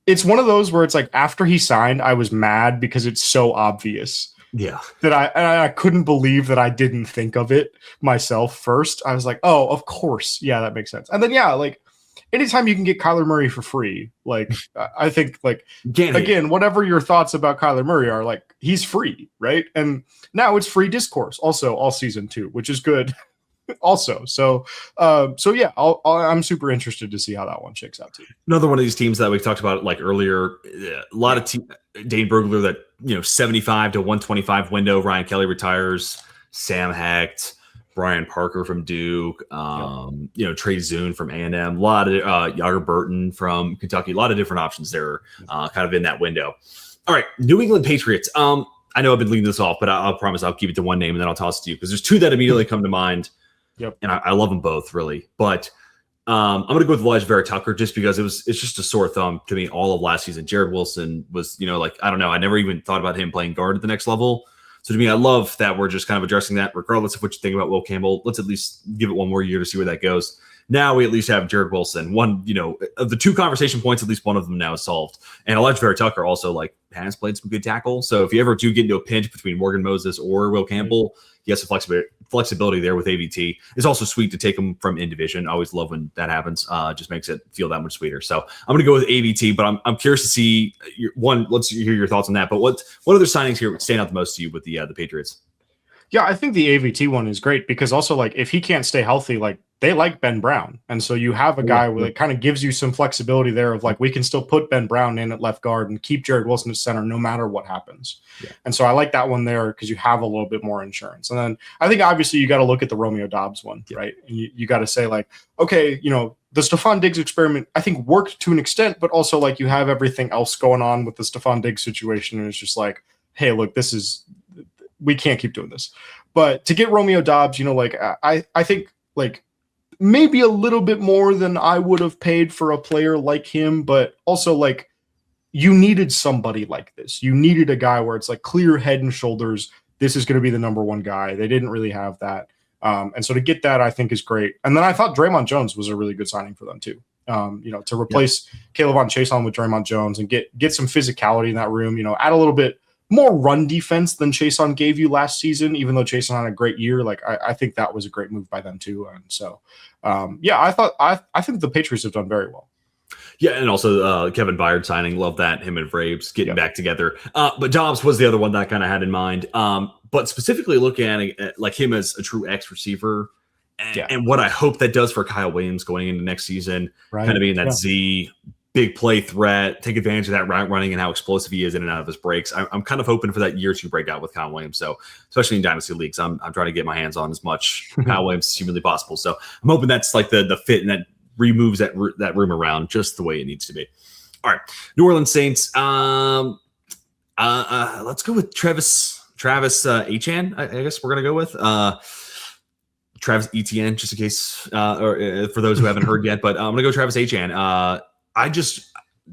it's one of those where it's like after he signed, I was mad because it's so obvious. Yeah, that I couldn't believe that I didn't think of it myself first. I was like, oh, of course. Yeah, that makes sense. And then, like anytime you can get Kyler Murray for free, like I think like, again, whatever your thoughts about Kyler Murray are, like he's free, right? And now it's free discourse also all season too, which is good also. So yeah, I'm super interested to see how that one shakes out too. Another one of these teams that we talked about like earlier, a lot of Dane Brugler that, 75 to 125 window. Ryan Kelly retires. Sam Hecht, Brian Parker from Duke, Trey Zune from A&M, a lot of Yager Burton from Kentucky, a lot of different options there kind of in that window. All right, New England Patriots. I know I've been leading this off, but I'll promise I'll keep it to one name and then I'll toss it to you because there's two that immediately come to mind. Yep. And I love them both, really. But I'm going to go with Elijah Vera Tucker just because it's just a sore thumb to me all of last season. Jared Wilson was, I don't know. I never even thought about him playing guard at the next level. So to me, I love that we're just kind of addressing that regardless of what you think about Will Campbell. Let's at least give it one more year to see where that goes. Now we at least have Jared Wilson. One, of the two conversation points, at least one of them now is solved. And Elijah Vera Tucker also has played some good tackle. So if you ever do get into a pinch between Morgan Moses or Will Campbell, he has some flexibility there with AVT. It's also sweet to take him from in division. I always love when that happens. Just makes it feel that much sweeter. So I'm going to go with AVT, but I'm curious to see let's hear your thoughts on that. But what other signings here stand out the most to you with the Patriots? Yeah, I think the AVT one is great because also like if he can't stay healthy, like they like Ben Brown. And so you have a guy where it kind of gives you some flexibility there of like, we can still put Ben Brown in at left guard and keep Jared Wilson at center no matter what happens. Yeah. And so I like that one there because you have a little bit more insurance. And then I think obviously you got to look at the Romeo Dobbs one, right? And you got to say like, okay, the Stephon Diggs experiment, I think worked to an extent, but also like you have everything else going on with the Stephon Diggs situation. And it's just like, hey, look, we can't keep doing this. But to get Romeo Dobbs, I think like maybe a little bit more than I would have paid for a player like him, but also like you needed somebody like this. You needed a guy where it's like clear head and shoulders. This is going to be the number one guy. They didn't really have that. And so to get that, I think is great. And then I thought Draymond Jones was a really good signing for them too. To replace Caleb on Chason with Draymond Jones and get some physicality in that room, add a little bit more run defense than Chason gave you last season, even though Chason had a great year. Like I think that was a great move by them too. And so, I think the Patriots have done very well. Yeah, and also Kevin Byard signing, love that. Him and Braves getting back together. But Dobbs was the other one that I kind of had in mind. But specifically looking at like him as a true X receiver, and what I hope that does for Kyle Williams going into next season, kind of being that Z big play threat, take advantage of that route running and how explosive he is in and out of his breaks. I'm kind of hoping for that year 2 breakout with Kyle Williams. So especially in dynasty leagues, I'm trying to get my hands on as much Kyle Williams as humanly possible. So I'm hoping that's like the fit and that removes that room around just the way it needs to be. All right, New Orleans Saints. Let's go with Travis Achan. I guess we're gonna go with Travis Etienne, just in case, or for those who haven't heard yet. But I'm gonna go Travis Etienne.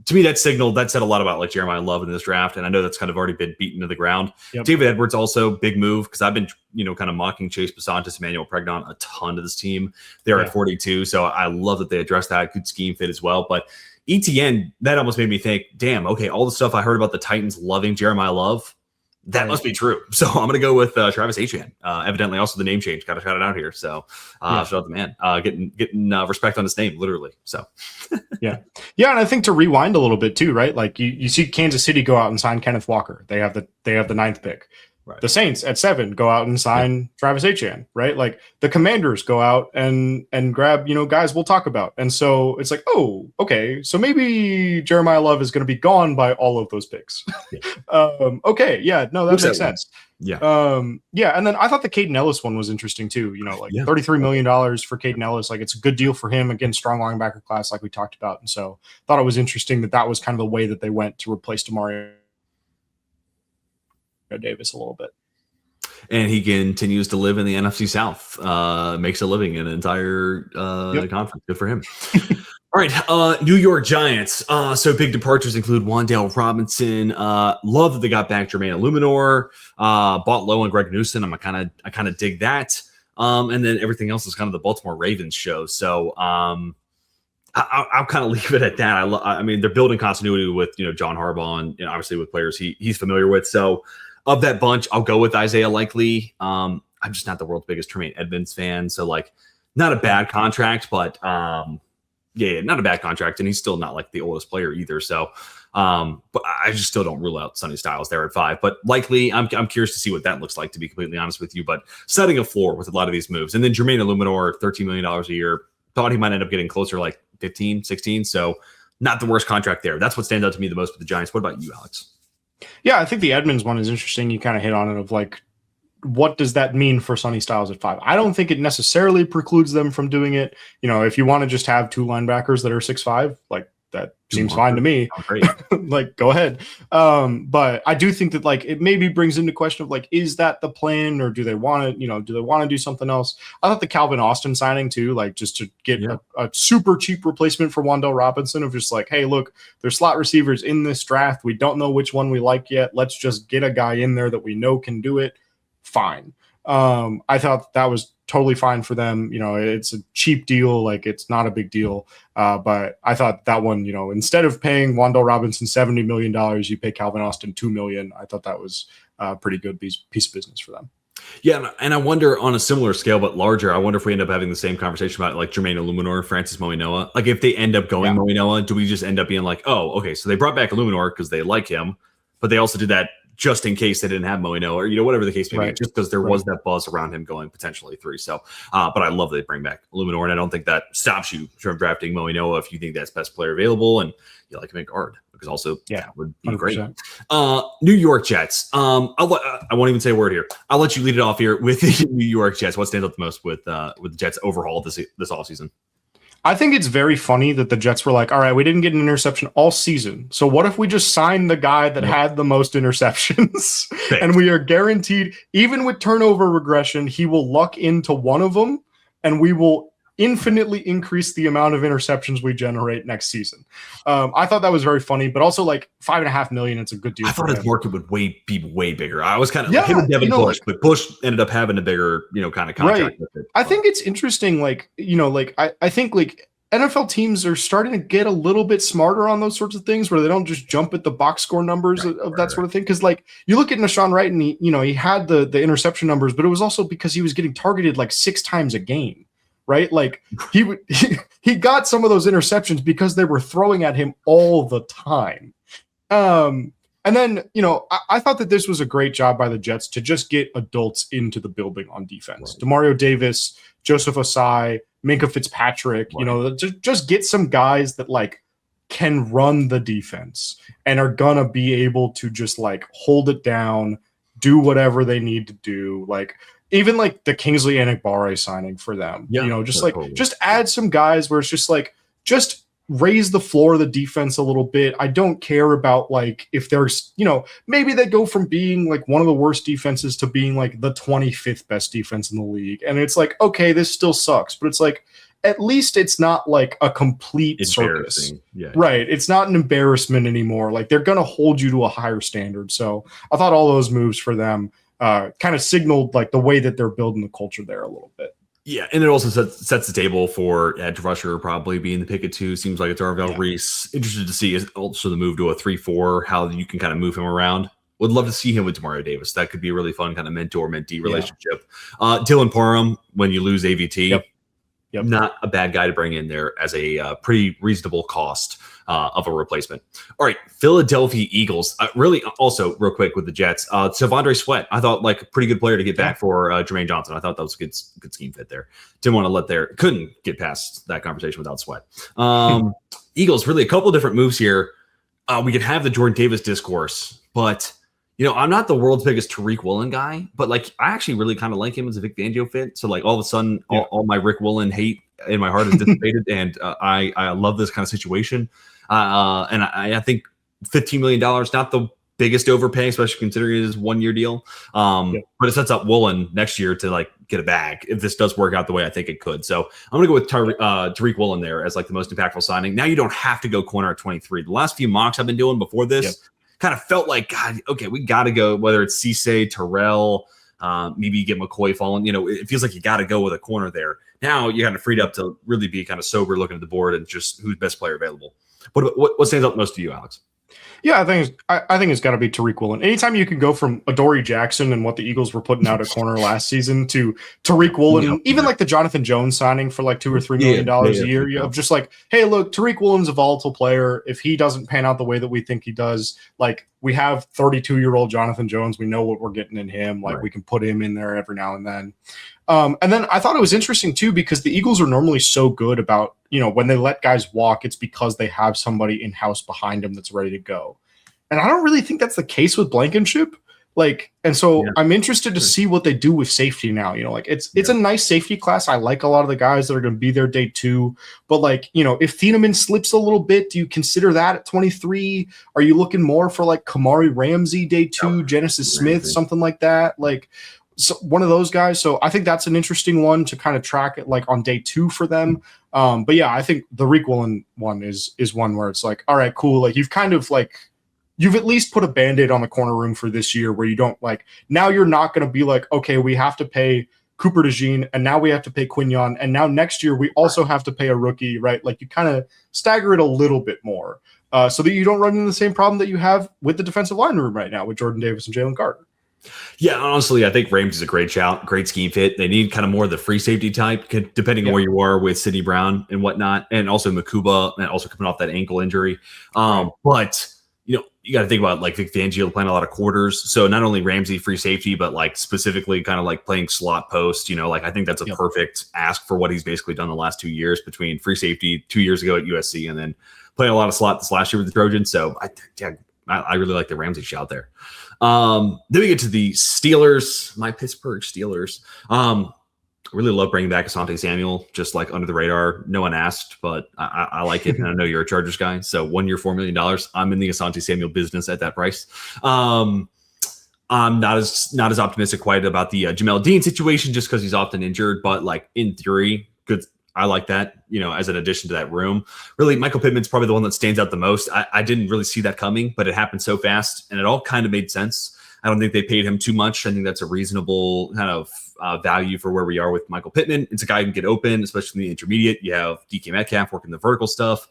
To me, that said a lot about like Jeremiah Love in this draft, and I know that's kind of already been beaten to the ground. Yep. David Edwards also big move because I've been kind of mocking Chase Besantis, Emmanuel Pregnon a ton to this team. They're at 42, so I love that they addressed that. Good scheme fit as well, but ETN, that almost made me think, damn, okay, all the stuff I heard about the Titans loving Jeremiah Love, that must be true. So I'm going to go with Travis Etienne. Evidently, also the name change. Got to shout it out here. So shout out the man. Getting respect on his name, literally. So yeah, and I think to rewind a little bit too, right? Like you see Kansas City go out and sign Kenneth Walker. They have the ninth pick. Right. The Saints at 7 go out and sign Travis Etienne, right? Like the Commanders go out and grab, guys we'll talk about. And so it's like, oh, okay, so maybe Jeremiah Love is going to be gone by all of those picks. Yeah. Okay, yeah, no, that makes sense. Yeah. And then I thought the Caden Ellis one was interesting too. $33 million for Caden Ellis. Like it's a good deal for him. Again, strong linebacker class like we talked about. And so thought it was interesting that was kind of the way that they went to replace Demario Davis a little bit. And he continues to live in the NFC South, makes a living in an entire conference. Good for him. All right, New York Giants. So big departures include Wan'Dale Robinson. Love that they got back Jermaine Illuminor. Bought low on Greg Newsom. I kind of dig that. And then everything else is kind of the Baltimore Ravens show. So I'll kind of leave it at that. I mean, they're building continuity with John Harbaugh and obviously with players he's familiar with. So of that bunch, I'll go with Isaiah Likely. I'm just not the world's biggest Tremaine Edmonds fan, so like not a bad contract, but not a bad contract, and he's still not like the oldest player either. So, but I just still don't rule out Sonny Styles there at 5. But Likely, I'm curious to see what that looks like, to be completely honest with you. But setting a floor with a lot of these moves, and then Jermaine Illuminor, $13 million a year. Thought he might end up getting closer, like 15, 16. So not the worst contract there. That's what stands out to me the most with the Giants. What about you, Alex? Yeah, I think the Edmonds one is interesting. You kind of hit on it of like, what does that mean for Sonny Styles at 5? I don't think it necessarily precludes them from doing it. If you want to just have 2 linebackers that are 6'5", like that seems fine to me. Like, go ahead. But I do think that like it maybe brings into question of like, is that the plan, or do they want to do something else? I thought the Calvin Austin signing too, like just to get a super cheap replacement for Wan'Dale Robinson, of just like, hey, look, there's slot receivers in this draft. We don't know which one we like yet. Let's just get a guy in there that we know can do it. Fine. I thought that was totally fine for them. It's a cheap deal. Like it's not a big deal. But I thought that one, instead of paying Wan'Dale Robinson $70 million, you pay Calvin Austin $2 million. I thought that was a pretty good piece of business for them. Yeah, and I wonder on a similar scale but larger, I wonder if we end up having the same conversation about like Jermaine Illuminor, Francis Moinoa. Like if they end up going Moinoa, do we just end up being like, oh, okay, so they brought back Illuminor because they like him, but they also did that just in case they didn't have Moinoa, or whatever the case may be, just because there was that buzz around him going potentially 3. So, but I love that they bring back Illuminor, and I don't think that stops you from drafting Moinoa if you think that's best player available and you like him at guard, because also that would be 100%. Great. New York Jets. I won't even say a word here. I'll let you lead it off here with the New York Jets. What stands out the most with the Jets overhaul this offseason? I think it's very funny that the Jets were like, all right, we didn't get an interception all season. So what if we just sign the guy that had the most interceptions? And we are guaranteed, even with turnover regression, he will luck into one of them, and we will infinitely increase the amount of interceptions we generate next season. I thought that was very funny, but also like $5.5 million, it's a good deal. I thought his market would be way bigger. I was kind of like him and Devin Bush, but Bush ended up having a bigger, kind of contract with it. I think it's interesting, I think like NFL teams are starting to get a little bit smarter on those sorts of things, where they don't just jump at the box score numbers of that sort of thing. Because like you look at Nashawn Wright, and he had the interception numbers, but it was also because he was getting targeted like 6 times a game. Right, like he got some of those interceptions because they were throwing at him all the time. And then I thought that this was a great job by the Jets to just get adults into the building on defense. Right. Demario Davis, Joseph Osai, Minkah Fitzpatrick. Just get some guys that like can run the defense and are gonna be able to just like hold it down, do whatever they need to do, like. Even like the Kingsley Enagbare signing for them, just add some guys where it's just like, just raise the floor of the defense a little bit. I don't care about like if there's, maybe they go from being like one of the worst defenses to being like the 25th best defense in the league. And it's like, okay, this still sucks, but it's like, at least it's not like a complete circus. Yeah. Right. It's not an embarrassment anymore. Like they're going to hold you to a higher standard. So I thought all those moves for them kind of signaled like the way that they're building the culture there a little bit. Yeah, and it also sets the table for edge rusher probably being the pick at 2. Seems like it's Arvell Reese. Interested to see is also the move to a 3-4, how you can kind of move him around. Would love to see him with Demario Davis. That could be a really fun kind of mentor-mentee relationship. Dylan Parham, when you lose AVT, not a bad guy to bring in there as a pretty reasonable cost of a replacement. All right, Philadelphia Eagles. Really, also real quick with the Jets, Savondre Sweat. I thought like a pretty good player to get back for Jermaine Johnson. I thought that was a good scheme fit there. Didn't want to couldn't get past that conversation without Sweat. Eagles, really a couple of different moves here. We could have the Jordan Davis discourse, but I'm not the world's biggest Tariq Woolen guy, but like I actually really kind of like him as a Vic Fangio fit. So like all of a sudden, all my Rick Woolen hate in my heart is dissipated, and I love this kind of situation. And I think $15 million, not the biggest overpay, especially considering it is a 1-year deal. But it sets up Woolen next year to like get a bag if this does work out the way I think it could. So I'm gonna go with Tariq Woolen there as like the most impactful signing. Now you don't have to go corner at 23. The last few mocks I've been doing before this. Kind of felt like, God, okay, we got to go, whether it's Cisse, Terrell, maybe you get McCoy falling. It feels like you got to go with a corner there. Now you're kind of freed up to really be kind of sober looking at the board and just who's best player available. What stands out most to you, Alex? Yeah, I think it's got to be Tariq Woolen. Anytime you can go from Adoree Jackson and what the Eagles were putting out at corner last season to Tariq Woolen, even like the Jonathan Jones signing for like $2 or $3 million a year, you have just like, hey, look, Tariq Woolen's a volatile player. If he doesn't pan out the way that we think he does, like we have 32-year-old Jonathan Jones. We know what we're getting in him. Like we can put him in there every now and then. And then I thought it was interesting too, because the Eagles are normally so good about, when they let guys walk, it's because they have somebody in-house behind them that's ready to go. And I don't really think that's the case with Blankenship. I'm interested to see what they do with safety now. It's a nice safety class. I like a lot of the guys that are going to be there day 2. But if Thieneman slips a little bit, do you consider that at 23? Are you looking more for like Kamari Ramsey day 2, Genesis Smith, something like that? So one of those guys. So I think that's an interesting one to kind of track it like on day 2 for them. But yeah, I think the Tariq Woolen one is one where it's like, all right, cool. Like you've at least put a Band-Aid on the corner room for this year where you don't now you're not going to be like, okay, we have to pay Cooper DeJean and now we have to pay Quignon. And now next year we also have to pay a rookie, right? Like you kind of stagger it a little bit more so that you don't run into the same problem that you have with the defensive line room right now with Jordan Davis and Jalen Carter. Yeah, honestly, I think Ramsey's a great shout, great scheme fit. They need kind of more of the free safety type, depending on where you are with Sidney Brown and whatnot, and also Makuba, and also coming off that ankle injury. But you got to think about like Vic Fangio playing a lot of quarters. So not only Ramsey free safety, but like specifically kind of like playing slot post. I think that's a perfect ask for what he's basically done the last 2 years between free safety 2 years ago at USC and then playing a lot of slot this last year with the Trojans. So I really like the Ramsey shout there. Then we get to the Steelers, my Pittsburgh Steelers. Really love bringing back Asante Samuel, just like under the radar. No one asked, but I like it. And I know you're a Chargers guy. So 1 year, $4 million. I'm in the Asante Samuel business at that price. I'm not as optimistic quite about the Jamel Dean situation just because he's often injured, but like in theory, good. I like that, as an addition to that room. Really, Michael Pittman's probably the one that stands out the most. I didn't really see that coming, but it happened so fast, and it all kind of made sense. I don't think they paid him too much. I think that's a reasonable kind of value for where we are with Michael Pittman. It's a guy who can get open, especially in the intermediate. You have DK Metcalf working the vertical stuff.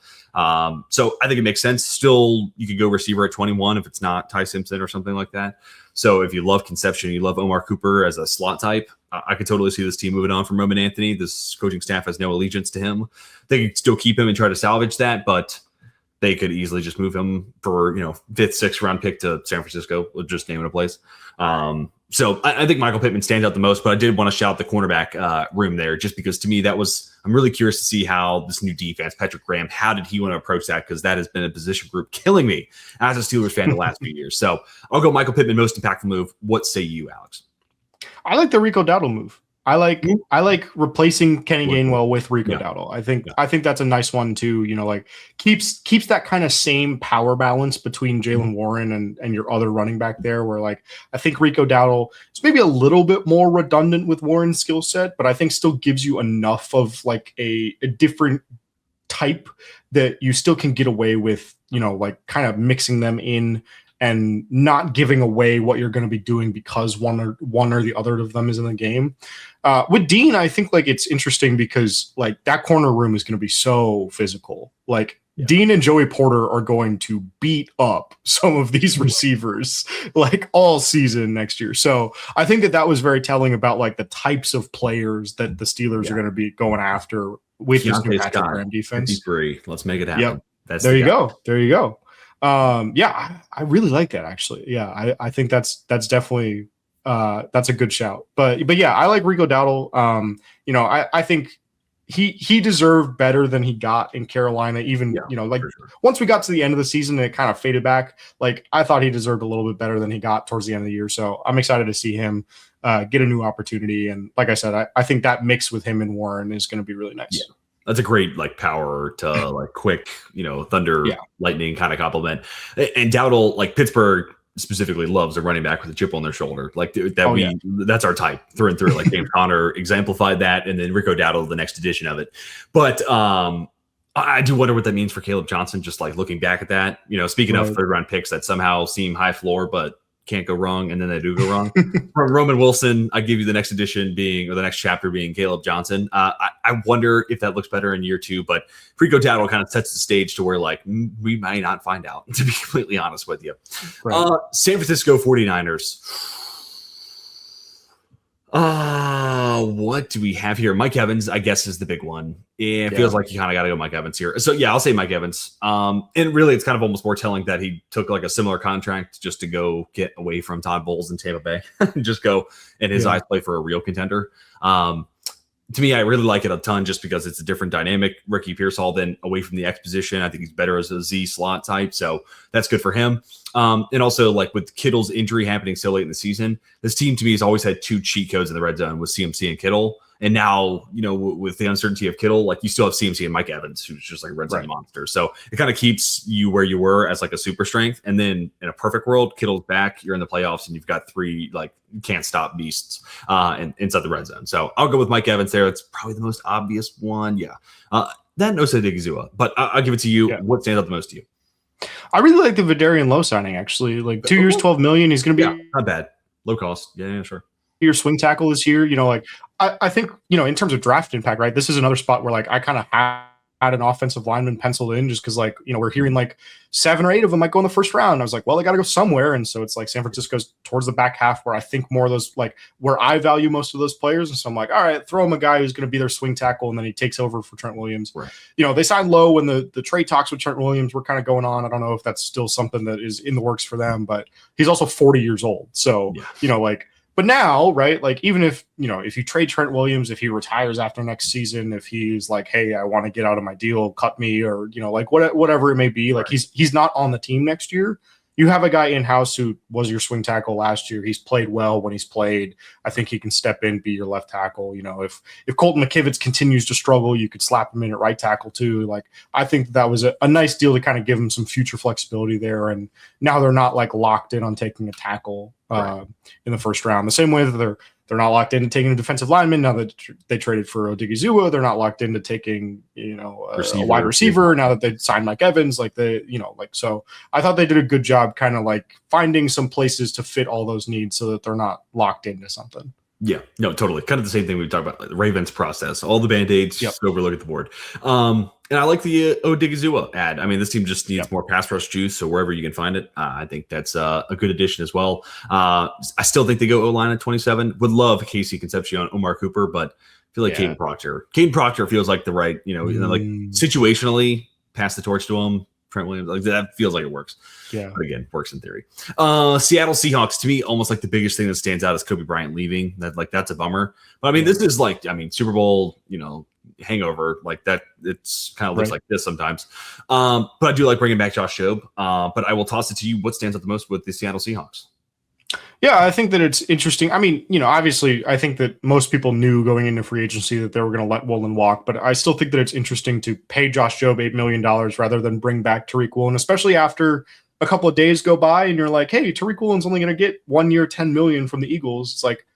So I think it makes sense. Still, you could go receiver at 21 if it's not Ty Simpson or something like that. So if you love Conception, you love Omar Cooper as a slot type, I could totally see this team moving on from Roman Anthony. This coaching staff has no allegiance to him. They could still keep him and try to salvage that, but they could easily just move him for, 5th, 6th round pick to San Francisco. We'll just name it a place. So I think Michael Pittman stands out the most, but I did want to shout the cornerback room there just because to me I'm really curious to see how this new defense, Patrick Graham, how did he want to approach that? Because that has been a position group killing me as a Steelers fan the last few years. So I'll go Michael Pittman, most impactful move. What say you, Alex? I like the Rico Dowdle move. I like replacing Kenny Would- Gainwell with Rico Yeah. Dowdle. Yeah. I think that's a nice one too. You know, like keeps that kind of same power balance between Jalen Warren and your other running back there. Where like I think Rico Dowdle is maybe a little bit more redundant with Warren's skill set, but I think still gives you enough of like a different type that you still can get away with. You know, like kind of mixing them in and not giving away what you're going to be doing because one or the other of them is in the game. With Dean, I think like it's interesting because like that corner room is going to be so physical. Like Dean and Joey Porter are going to beat up some of these receivers like all season next year. So I think that was very telling about like the types of players that the Steelers are going to be going after with this new Patrick Graham defense. 53. Let's make it happen. Yep. That's there you go. There you go. I really like that actually. Yeah, I think that's definitely that's a good shout. But yeah, I like Rico Dowdle. You know, I think he deserved better than he got in Carolina. Even you know, like once we got to the end of the season, it kind of faded back. Like I thought he deserved a little bit better than he got towards the end of the year. So I'm excited to see him get a new opportunity. And like I said, I think that mix with him and Warren is going to be really nice. Yeah. That's a great like power to like quick, you know, thunder, lightning kind of compliment. And Dowdle, like Pittsburgh specifically loves a running back with a chip on their shoulder. Like that's our type through and through. Like James Conner exemplified that, and then Rico Dowdle, the next edition of it. But I do wonder what that means for Caleb Johnson. Just like looking back at that, you know, speaking of third round picks that somehow seem high floor, but can't go wrong, and then they do go wrong. From Roman Wilson, I give you the next edition being, or the next chapter being Caleb Johnson. I wonder if that looks better in year two, but Rico Dowdle kind of sets the stage to where like we might not find out, to be completely honest with you. Right. San Francisco 49ers. What do we have here? Mike Evans, I guess, is the big one. It feels like you kind of got to go Mike Evans here. So yeah, I'll say Mike Evans. And really, it's kind of almost more telling that he took like a similar contract just to go get away from Todd Bowles in Tampa Bay, and just go in his eyes play for a real contender. To me, I really like it a ton just because it's a different dynamic. Ricky Pearsall then away from the X position. I think he's better as a Z slot type. So that's good for him. And also like with Kittle's injury happening so late in the season, this team to me has always had two cheat codes in the red zone with CMC and Kittle. And now, you know, with the uncertainty of Kittle, like you still have CMC and Mike Evans, who's just like a red zone monster. So it kind of keeps you where you were as like a super strength. And then in a perfect world, Kittle's back, you're in the playoffs, and you've got three like can't stop beasts inside the red zone. So I'll go with Mike Evans there. It's probably the most obvious one. Yeah. Then Osa Odigizua, but I'll give it to you. Yeah. What stands out the most to you? I really like the Vidarian Lowe signing, actually. Like 2 years, $12 million. He's going to be not bad. Low cost. Yeah, sure. Your swing tackle this year, you know, like I think, you know, in terms of draft impact, right? This is another spot where like I kind of had an offensive lineman penciled in just because like, you know, we're hearing like 7 or 8 of them might go in the first round. I was like, well, they got to go somewhere. And so it's like San Francisco's towards the back half where I think more of those, like where I value most of those players. And so I'm like, all right, throw him a guy who's going to be their swing tackle. And then he takes over for Trent Williams. Right. You know, they signed Lowe when the trade talks with Trent Williams were kind of going on. I don't know if that's still something that is in the works for them, but he's also 40 years old. So, you know, like, but now, right, like even if, you know, if you trade Trent Williams, if he retires after next season, if he's like, hey, I want to get out of my deal, cut me, or, you know, like whatever it may be, like he's not on the team next year. You have a guy in-house who was your swing tackle last year. He's played well when he's played. I think he can step in, be your left tackle. You know, if Colton McKivitz continues to struggle, you could slap him in at right tackle too. Like, I think that was a nice deal to kind of give him some future flexibility there. And now they're not like locked in on taking a tackle in the first round. The same way that they're not locked into taking a defensive lineman. Now that they traded for Odigizua, they're not locked into taking, you know, a wide receiver. Now that they signed Mike Evans, like so I thought they did a good job kind of like finding some places to fit all those needs so that they're not locked into something. Yeah, no, totally. Kind of the same thing we talked about, like the Ravens process, all the Band-Aids, just overlook at the board. And I like the Odigizua ad. I mean, this team just needs more pass rush juice, so wherever you can find it, I think that's a good addition as well. I still think they go O-line at 27. Would love Casey Concepcion, Omar Cooper, but I feel like Caden Proctor. Caden Proctor feels like the right, you know, like situationally pass the torch to him. Trent Williams, like that feels like it works. Yeah. But again, works in theory. Seattle Seahawks, to me, almost like the biggest thing that stands out is Kobe Bryant leaving. That's a bummer. But I mean, this is like, Super Bowl, you know, hangover like that. It's kind of looks like this sometimes. But I do like bringing back Josh Jobe. But I will toss it to you. What stands out the most with the Seattle Seahawks? Yeah, I think that it's interesting. I mean, obviously, I think that most people knew going into free agency that they were going to let Woolen walk, but I still think that it's interesting to pay Josh Jobe $8 million rather than bring back Tariq Woolen, especially after a couple of days go by and you're like, hey, Tariq Woolen's only going to get 1 year, $10 million from the Eagles. It's like,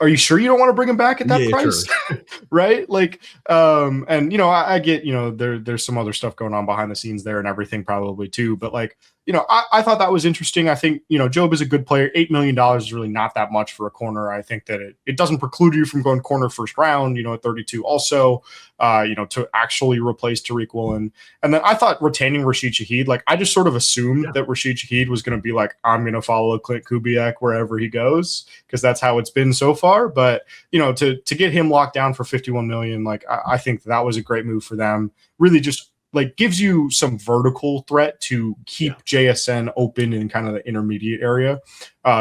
are you sure you don't want to bring him back at that price? Sure. Right? Like, and I get, there's some other stuff going on behind the scenes there and everything probably too. But like, I thought that was interesting. I think, Job is a good player. $8 million is really not that much for a corner. I think that it doesn't preclude you from going corner first round, at 32 also, to actually replace Tariq Woolen. And then I thought retaining Rashid Shaheed, like I just sort of assumed that Rashid Shaheed was going to be like, I'm going to follow Clint Kubiak wherever he goes, because that's how it's been so far. But, to get him locked down for $51 million, like I think that was a great move for them. Really just like gives you some vertical threat to keep JSN open in kind of the intermediate area.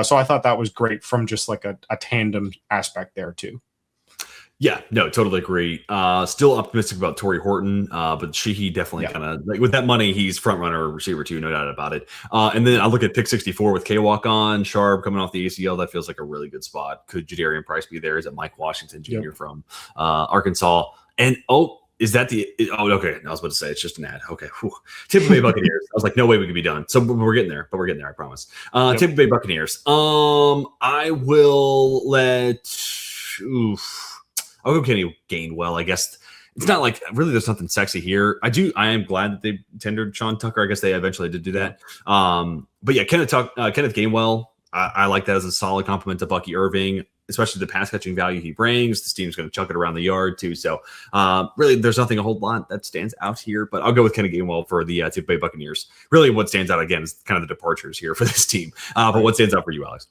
So I thought that was great from just like a tandem aspect there too. Yeah, no, totally agree. Still optimistic about Torrey Horton, but Sheehy definitely kind of like with that money, he's front runner receiver too, no doubt about it. And then I look at pick 64 with K-Walk on Sharp coming off the ACL. That feels like a really good spot. Could Jadarian Price be there? Is it Mike Washington Jr. from Arkansas? And is that okay. I was about to say it's just an ad. Okay. Whew. Tampa Bay Buccaneers. I was like, no way we could be done. So we're getting there, I promise. Tampa Bay Buccaneers. I will I'll go Kenny Gainwell. I guess it's not like really there's something sexy here. I am glad that they tendered Sean Tucker. I guess they eventually did do that. But yeah, Kenneth Gainwell, I like that as a solid compliment to Bucky Irving, especially the pass catching value he brings. This team's going to chuck it around the yard too. So really, there's nothing a whole lot that stands out here. But I'll go with Kenny Gainwell for the Tampa Bay Buccaneers. Really, what stands out again is kind of the departures here for this team. But what stands out for you, Alex?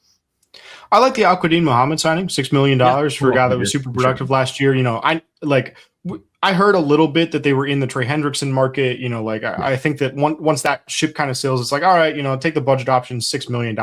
I like the Al-Qadim Muhammad signing, $6 million for a guy that was super productive last year. I heard a little bit that they were in the Trey Hendrickson market. I think that once that ship kind of sails, it's like, all right, take the budget option, $6 million.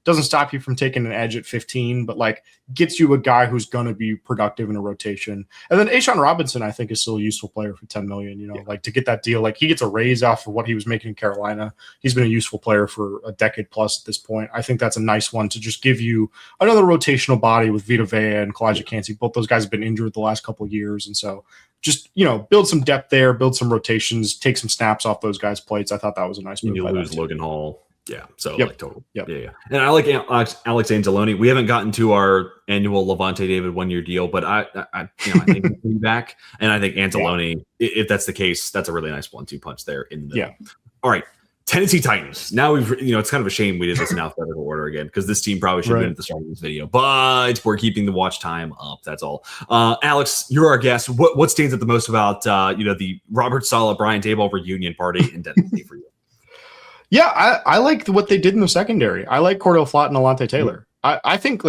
Doesn't stop you from taking an edge at 15, but like gets you a guy who's going to be productive in a rotation. And then A'Shawn Robinson, I think, is still a useful player for $10 million. Like to get that deal, like he gets a raise off of what he was making in Carolina. He's been a useful player for a decade plus at this point. I think that's a nice one to just give you another rotational body with Vita Vea and Kalijah Kancey. Both those guys have been injured the last couple of years, and so just build some depth there, build some rotations, take some snaps off those guys' plates. I thought that was a nice move. You lose Logan Hall. Yeah. So like total. Yep. Yeah. And I like Alex Anzalone. We haven't gotten to our annual Levante David 1 year deal, but I think he'll be back. And I think Anzalone, if that's the case, that's a really nice 1-2 punch there in the middle. Yeah. All right. Tennessee Titans. Now it's kind of a shame we did this in alphabetical order again, because this team probably should have been at the start of this video, but we're keeping the watch time up. That's all. Alex, you're our guest. What stands out the most about the Robert Saleh Brian Daboll reunion party in Tennessee for you? Yeah, I like what they did in the secondary. I like Cordell Flott and Alontae Taylor. I think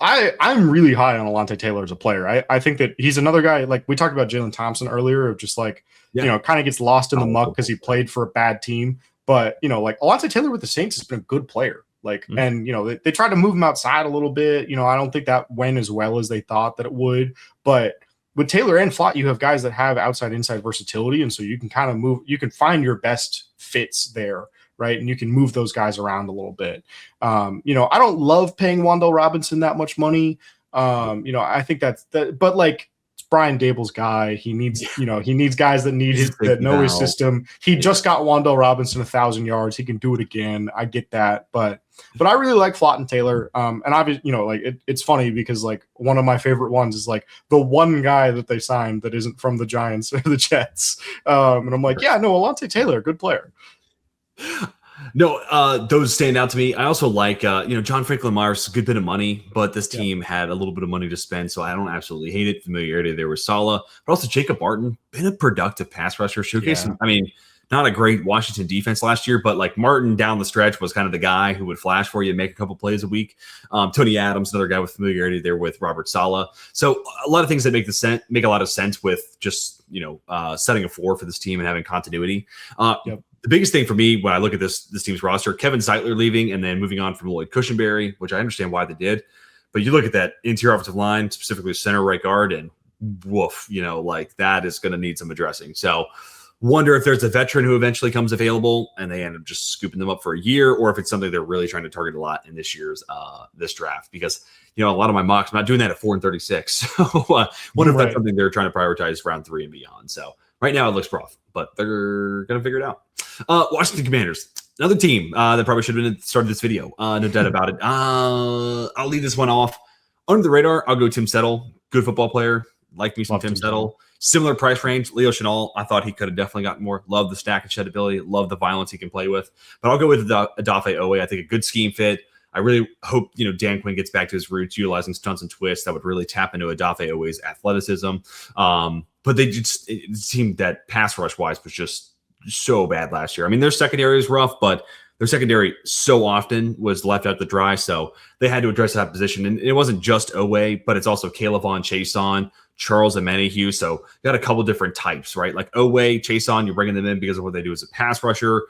I'm really high on Alontae Taylor as a player. I think that he's another guy, like we talked about Jalen Thompson earlier, of just like, kind of gets lost in the muck because he played for a bad team. But, like Alontae Taylor with the Saints has been a good player. And, they tried to move him outside a little bit. I don't think that went as well as they thought that it would. But with Taylor and Flott, you have guys that have outside-inside versatility. And so you can kind of you can find your best fits there. Right. And you can move those guys around a little bit. I don't love paying Wan'Dale Robinson that much money. I think but like it's Brian Daboll's guy. He needs, he needs guys that know his system. He just got Wan'Dale Robinson 1,000 yards. He can do it again. I get that. But I really like Flott and Taylor. And obviously, it's funny because like one of my favorite ones is like the one guy that they signed that isn't from the Giants or the Jets. And I'm like, yeah, no, Alontae Taylor, good player. No, those stand out to me. I also like, John Franklin Myers, a good bit of money, but this team had a little bit of money to spend, so I don't absolutely hate it. Familiarity there with Saleh, but also Jacob Martin, been a productive pass rusher, showcasing. I mean, not a great Washington defense last year, but like Martin down the stretch was kind of the guy who would flash for you and make a couple plays a week. Tony Adams, another guy with familiarity there with Robert Saleh. So a lot of things that make a lot of sense with just, setting a floor for this team and having continuity. The biggest thing for me when I look at this team's roster, Kevin Zeitler leaving and then moving on from Lloyd Cushenberry, which I understand why they did. But you look at that interior offensive line, specifically center right guard, and woof, like that is going to need some addressing. So Wonder if there's a veteran who eventually comes available and they end up just scooping them up for a year, or if it's something they're really trying to target a lot in this year's this draft. Because a lot of my mocks, I'm not doing that at 4 and 36. So wonder if that's something they're trying to prioritize round 3 and beyond. So right now it looks rough, but they're gonna figure it out. Washington Commanders, another team that probably should have been at the start of this video. No doubt about it. I'll leave this one off. Under the radar, I'll go Tim Settle. Good football player. Like me some Tim Settle. Similar price range. Leo Chenal, I thought he could have definitely gotten more. Love the stack and shed ability. Love the violence he can play with. But I'll go with Adafe Owe. I think a good scheme fit. I really hope Dan Quinn gets back to his roots, utilizing stunts and twists that would really tap into Adafe Owe's athleticism. But they just it seemed that pass rush wise was just so bad last year. I mean, their secondary is rough, but their secondary so often was left out to dry. So they had to address that position. And it wasn't just Owe, but it's also Caleb Vaughn, Chason, Charles Omenihu. So got a couple different types, right? Like Owe, Chason, you're bringing them in because of what they do as a pass rusher.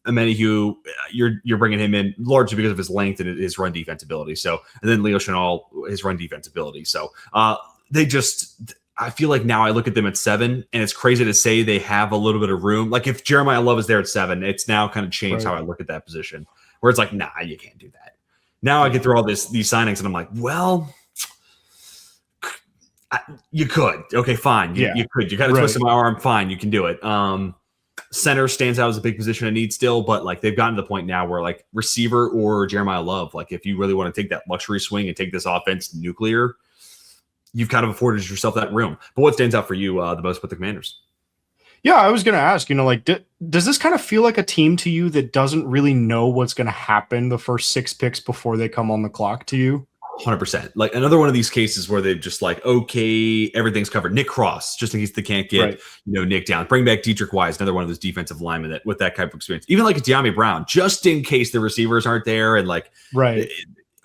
Omenihu, you're bringing him in largely because of his length and his run defense ability. So, and then Leo Chenal, his run defense ability. So I feel like now I look at them at 7, and it's crazy to say they have a little bit of room. Like if Jeremiah Love is there at 7, it's now kind of changed how I look at that position, where it's like, nah, you can't do that. Now I get through all these signings, and I'm like, well, you could. Okay, fine. You could. You kind of twisted my arm. Fine, you can do it. Center stands out as a big position of need still, but like they've gotten to the point now where like receiver or Jeremiah Love, like if you really want to take that luxury swing and take this offense nuclear, you've kind of afforded yourself that room. But what stands out for you the most with the Commanders? Yeah, I was going to ask, does this kind of feel like a team to you that doesn't really know what's going to happen the first 6 picks before they come on the clock to you? 100%. Like another one of these cases where they've just like, okay, everything's covered. Nick Cross, just in case they can't get Nick down. Bring back Dietrich Wise, another one of those defensive linemen that with that type of experience. Even like a De'Ami Brown, just in case the receivers aren't there, and like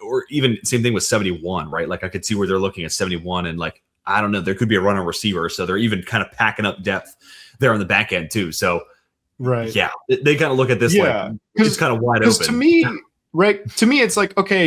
or even same thing with 71, right? Like I could see where they're looking at 71, and like I don't know, there could be a runner receiver, so they're even kind of packing up depth there on the back end too. So yeah, they kind of look at this like it's kind of wide open. To me, it's like, okay,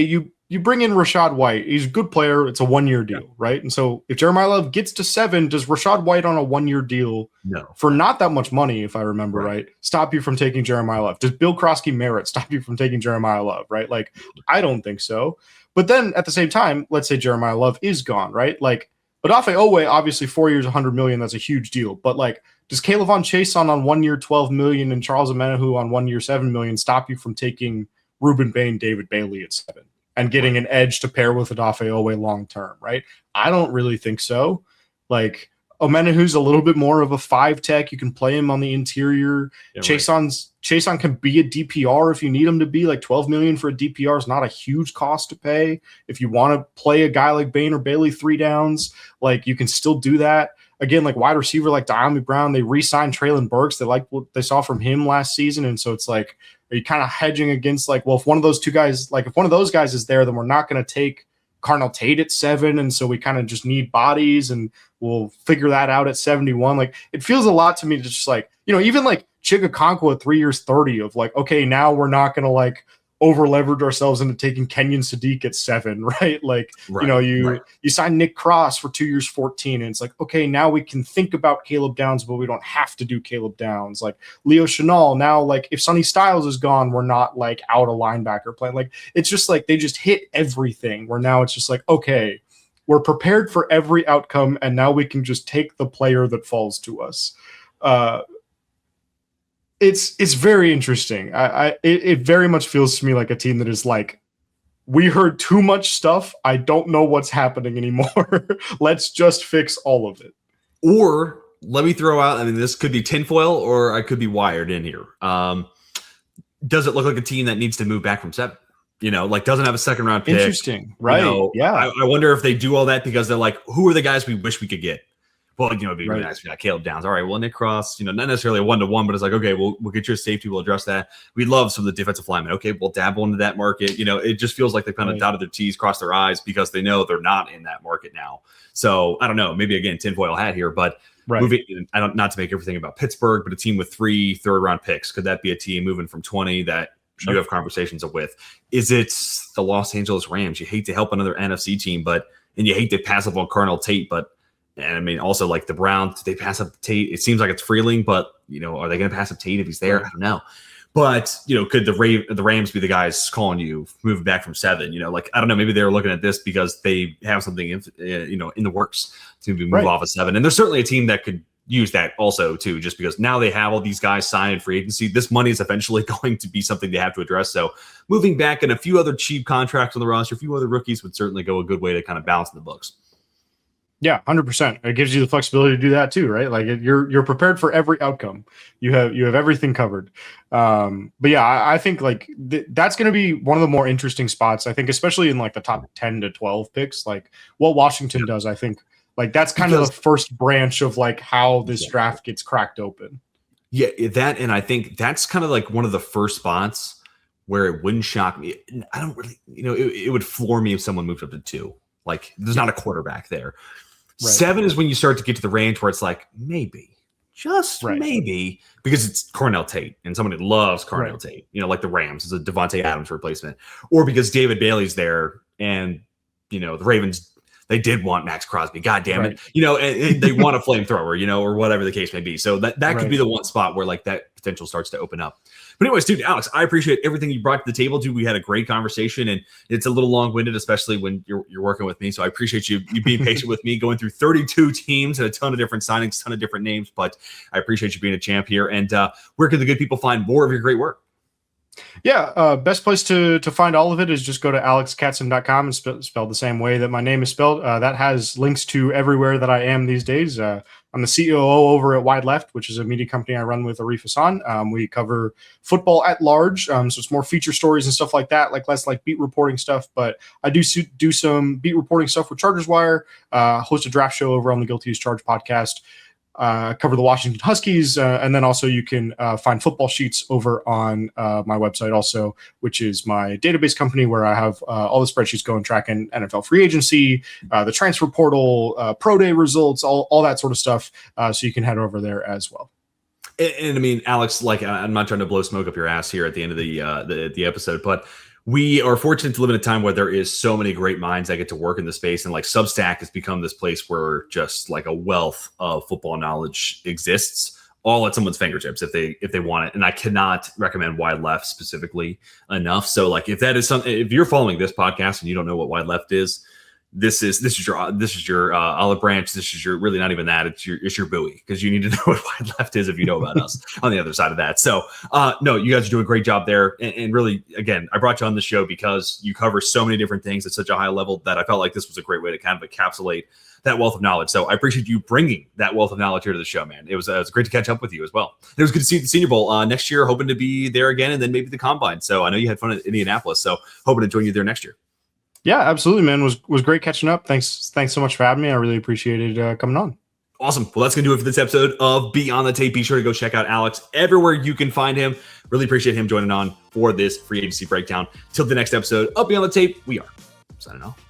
you bring in Rachaad White. He's a good player. It's a 1-year deal, right? And so if Jeremiah Love gets to 7, does Rachaad White on a 1-year deal for not that much money, if I remember right, stop you from taking Jeremiah Love? Does Bill Krosky Merritt stop you from taking Jeremiah Love, right? Like, I don't think so. But then at the same time, let's say Jeremiah Love is gone, right? Like, Adafe Owe, obviously 4 years, $100 million, that's a huge deal. But like, does Caleb Vaughn Chason on 1 year, $12 million, and Charles Omenihu on 1 year, $7 million stop you from taking Ruben Bain, David Bailey at 7? And getting an edge to pair with Adafe Owe long term, right? I don't really think so. Like Omenihu's a little bit more of a 5 tech. You can play him on the interior. Chason can be a DPR if you need him to be. Like $12 million for a DPR is not a huge cost to pay. If you want to play a guy like Bain or Bailey 3 downs, like you can still do that. Again, like wide receiver like De'Ami Brown, they re-signed Treylon Burks. They like what they saw from him last season, and so it's like, are you kind of hedging against like, well, if one of those guys is there, then we're not going to take Carnell Tate at 7, and so we kind of just need bodies, and we'll figure that out at 71. Like it feels a lot to me to just like, even like Chigakonkwo at 3 years 30 of like, okay, now we're not going to like over leverage ourselves into taking Kenyon Sadiq at 7, right? Like, you sign Nick Cross for 2 years 14, and it's like, okay, now we can think about Caleb Downs, but we don't have to do Caleb Downs. Like Leo Chenal, now like if Sonny Styles is gone, we're not like out a linebacker playing. Like it's just like they just hit everything where now it's just like, okay, we're prepared for every outcome, and now we can just take the player that falls to us. It's very interesting. It very much feels to me like a team that is like, we heard too much stuff. I don't know what's happening anymore. Let's just fix all of it. Or let me throw out, I mean, this could be tinfoil or I could be wired in here. Does it look like a team that needs to move back from 7? Like doesn't have a second round pick. Interesting. Right. I wonder if they do all that because they're like, who are the guys we wish we could get? Well, it'd be really nice. We got Caleb Downs. All right, well, Nick Cross, not necessarily a 1-to-1, but it's like, okay, we'll get your safety. We'll address that. We love some of the defensive linemen. Okay, we'll dabble into that market. It just feels like they've kind of dotted their T's, crossed their I's because they know they're not in that market now. So I don't know. Maybe again, tinfoil hat here, but moving. Not to make everything about Pittsburgh, but a team with 3 third-round picks. Could that be a team moving from 20 that you have conversations with? Is it the Los Angeles Rams? You hate to help another NFC team, and you hate to pass up on Carnell Tate, but And I mean, also like the Browns, did they pass up Tate? It seems like it's Freeling, but are they going to pass up Tate if he's there? I don't know. But could the Rams be the guys calling you moving back from 7? Like I don't know. Maybe they're looking at this because they have something in the works to move off of 7, and there's certainly a team that could use that also too. Just because now they have all these guys signed in free agency, this money is eventually going to be something they have to address. So moving back and a few other cheap contracts on the roster, a few other rookies would certainly go a good way to kind of balance the books. Yeah, 100%. It gives you the flexibility to do that too, right? Like you're prepared for every outcome. You have everything covered. But yeah, I think like that's going to be one of the more interesting spots. I think, especially in like the top 10 to 12 picks, like what Washington does. I think like that's kind of the first branch of like how this draft gets cracked open. Yeah, that, and I think that's kind of like one of the first spots where it wouldn't shock me. I don't really, it would floor me if someone moved up to 2. Like there's not a quarterback there. Right. 7 is when you start to get to the range where it's like maybe, just maybe, because it's Cornell Tate and somebody loves Cornell Tate. Like the Rams is a Devontae Adams replacement, or because David Bailey's there and the Ravens, they did want Max Crosby. God damn it, and they want a flamethrower, or whatever the case may be. So that could be the one spot where like that potential starts to open up. But anyways, dude, Alex, I appreciate everything you brought to the table, dude. We had a great conversation, and it's a little long-winded, especially when you're working with me. So I appreciate you being patient with me, going through 32 teams and a ton of different signings, ton of different names. But I appreciate you being a champ here. And where can the good people find more of your great work? Yeah, best place to find all of it is just go to alexkatson.com and spelled the same way that my name is spelled. That has links to everywhere that I am these days. I'm the COO over at Wide Left, which is a media company I run with Arif Hassan. We cover football at large, so it's more feature stories and stuff like that, like less like beat reporting stuff. But I do some beat reporting stuff with Chargers Wire, host a draft show over on the Guilty as Charged podcast. Cover the Washington Huskies, and then also you can find football sheets over on my website also, which is my database company where I have all the spreadsheets going tracking NFL free agency, the transfer portal, pro day results, all that sort of stuff. So you can head over there as well. And I mean, Alex, like I'm not trying to blow smoke up your ass here at the end of the episode, but we are fortunate to live in a time where there is so many great minds that get to work in the space, and like Substack has become this place where just like a wealth of football knowledge exists, all at someone's fingertips if they want it. And I cannot recommend Wide Left specifically enough. So like if that is something, if you're following this podcast and you don't know what Wide Left is, this is your olive branch. This is your, really not even that. It's your buoy, because you need to know what Wide Left is if you know about us on the other side of that. So no, you guys are doing a great job there. And really, again, I brought you on the show because you cover so many different things at such a high level that I felt like this was a great way to kind of encapsulate that wealth of knowledge. So I appreciate you bringing that wealth of knowledge here to the show, man. It was great to catch up with you as well. It was good to see you at the Senior Bowl next year, hoping to be there again, and then maybe the Combine. So I know you had fun at Indianapolis, so hoping to join you there next year. Yeah, absolutely, man. Was great catching up. Thanks so much for having me. I really appreciated coming on. Awesome. Well, that's going to do it for this episode of Beyond the Tape. Be sure to go check out Alex everywhere you can find him. Really appreciate him joining on for this free agency breakdown. Till the next episode of Beyond the Tape, we are signing off.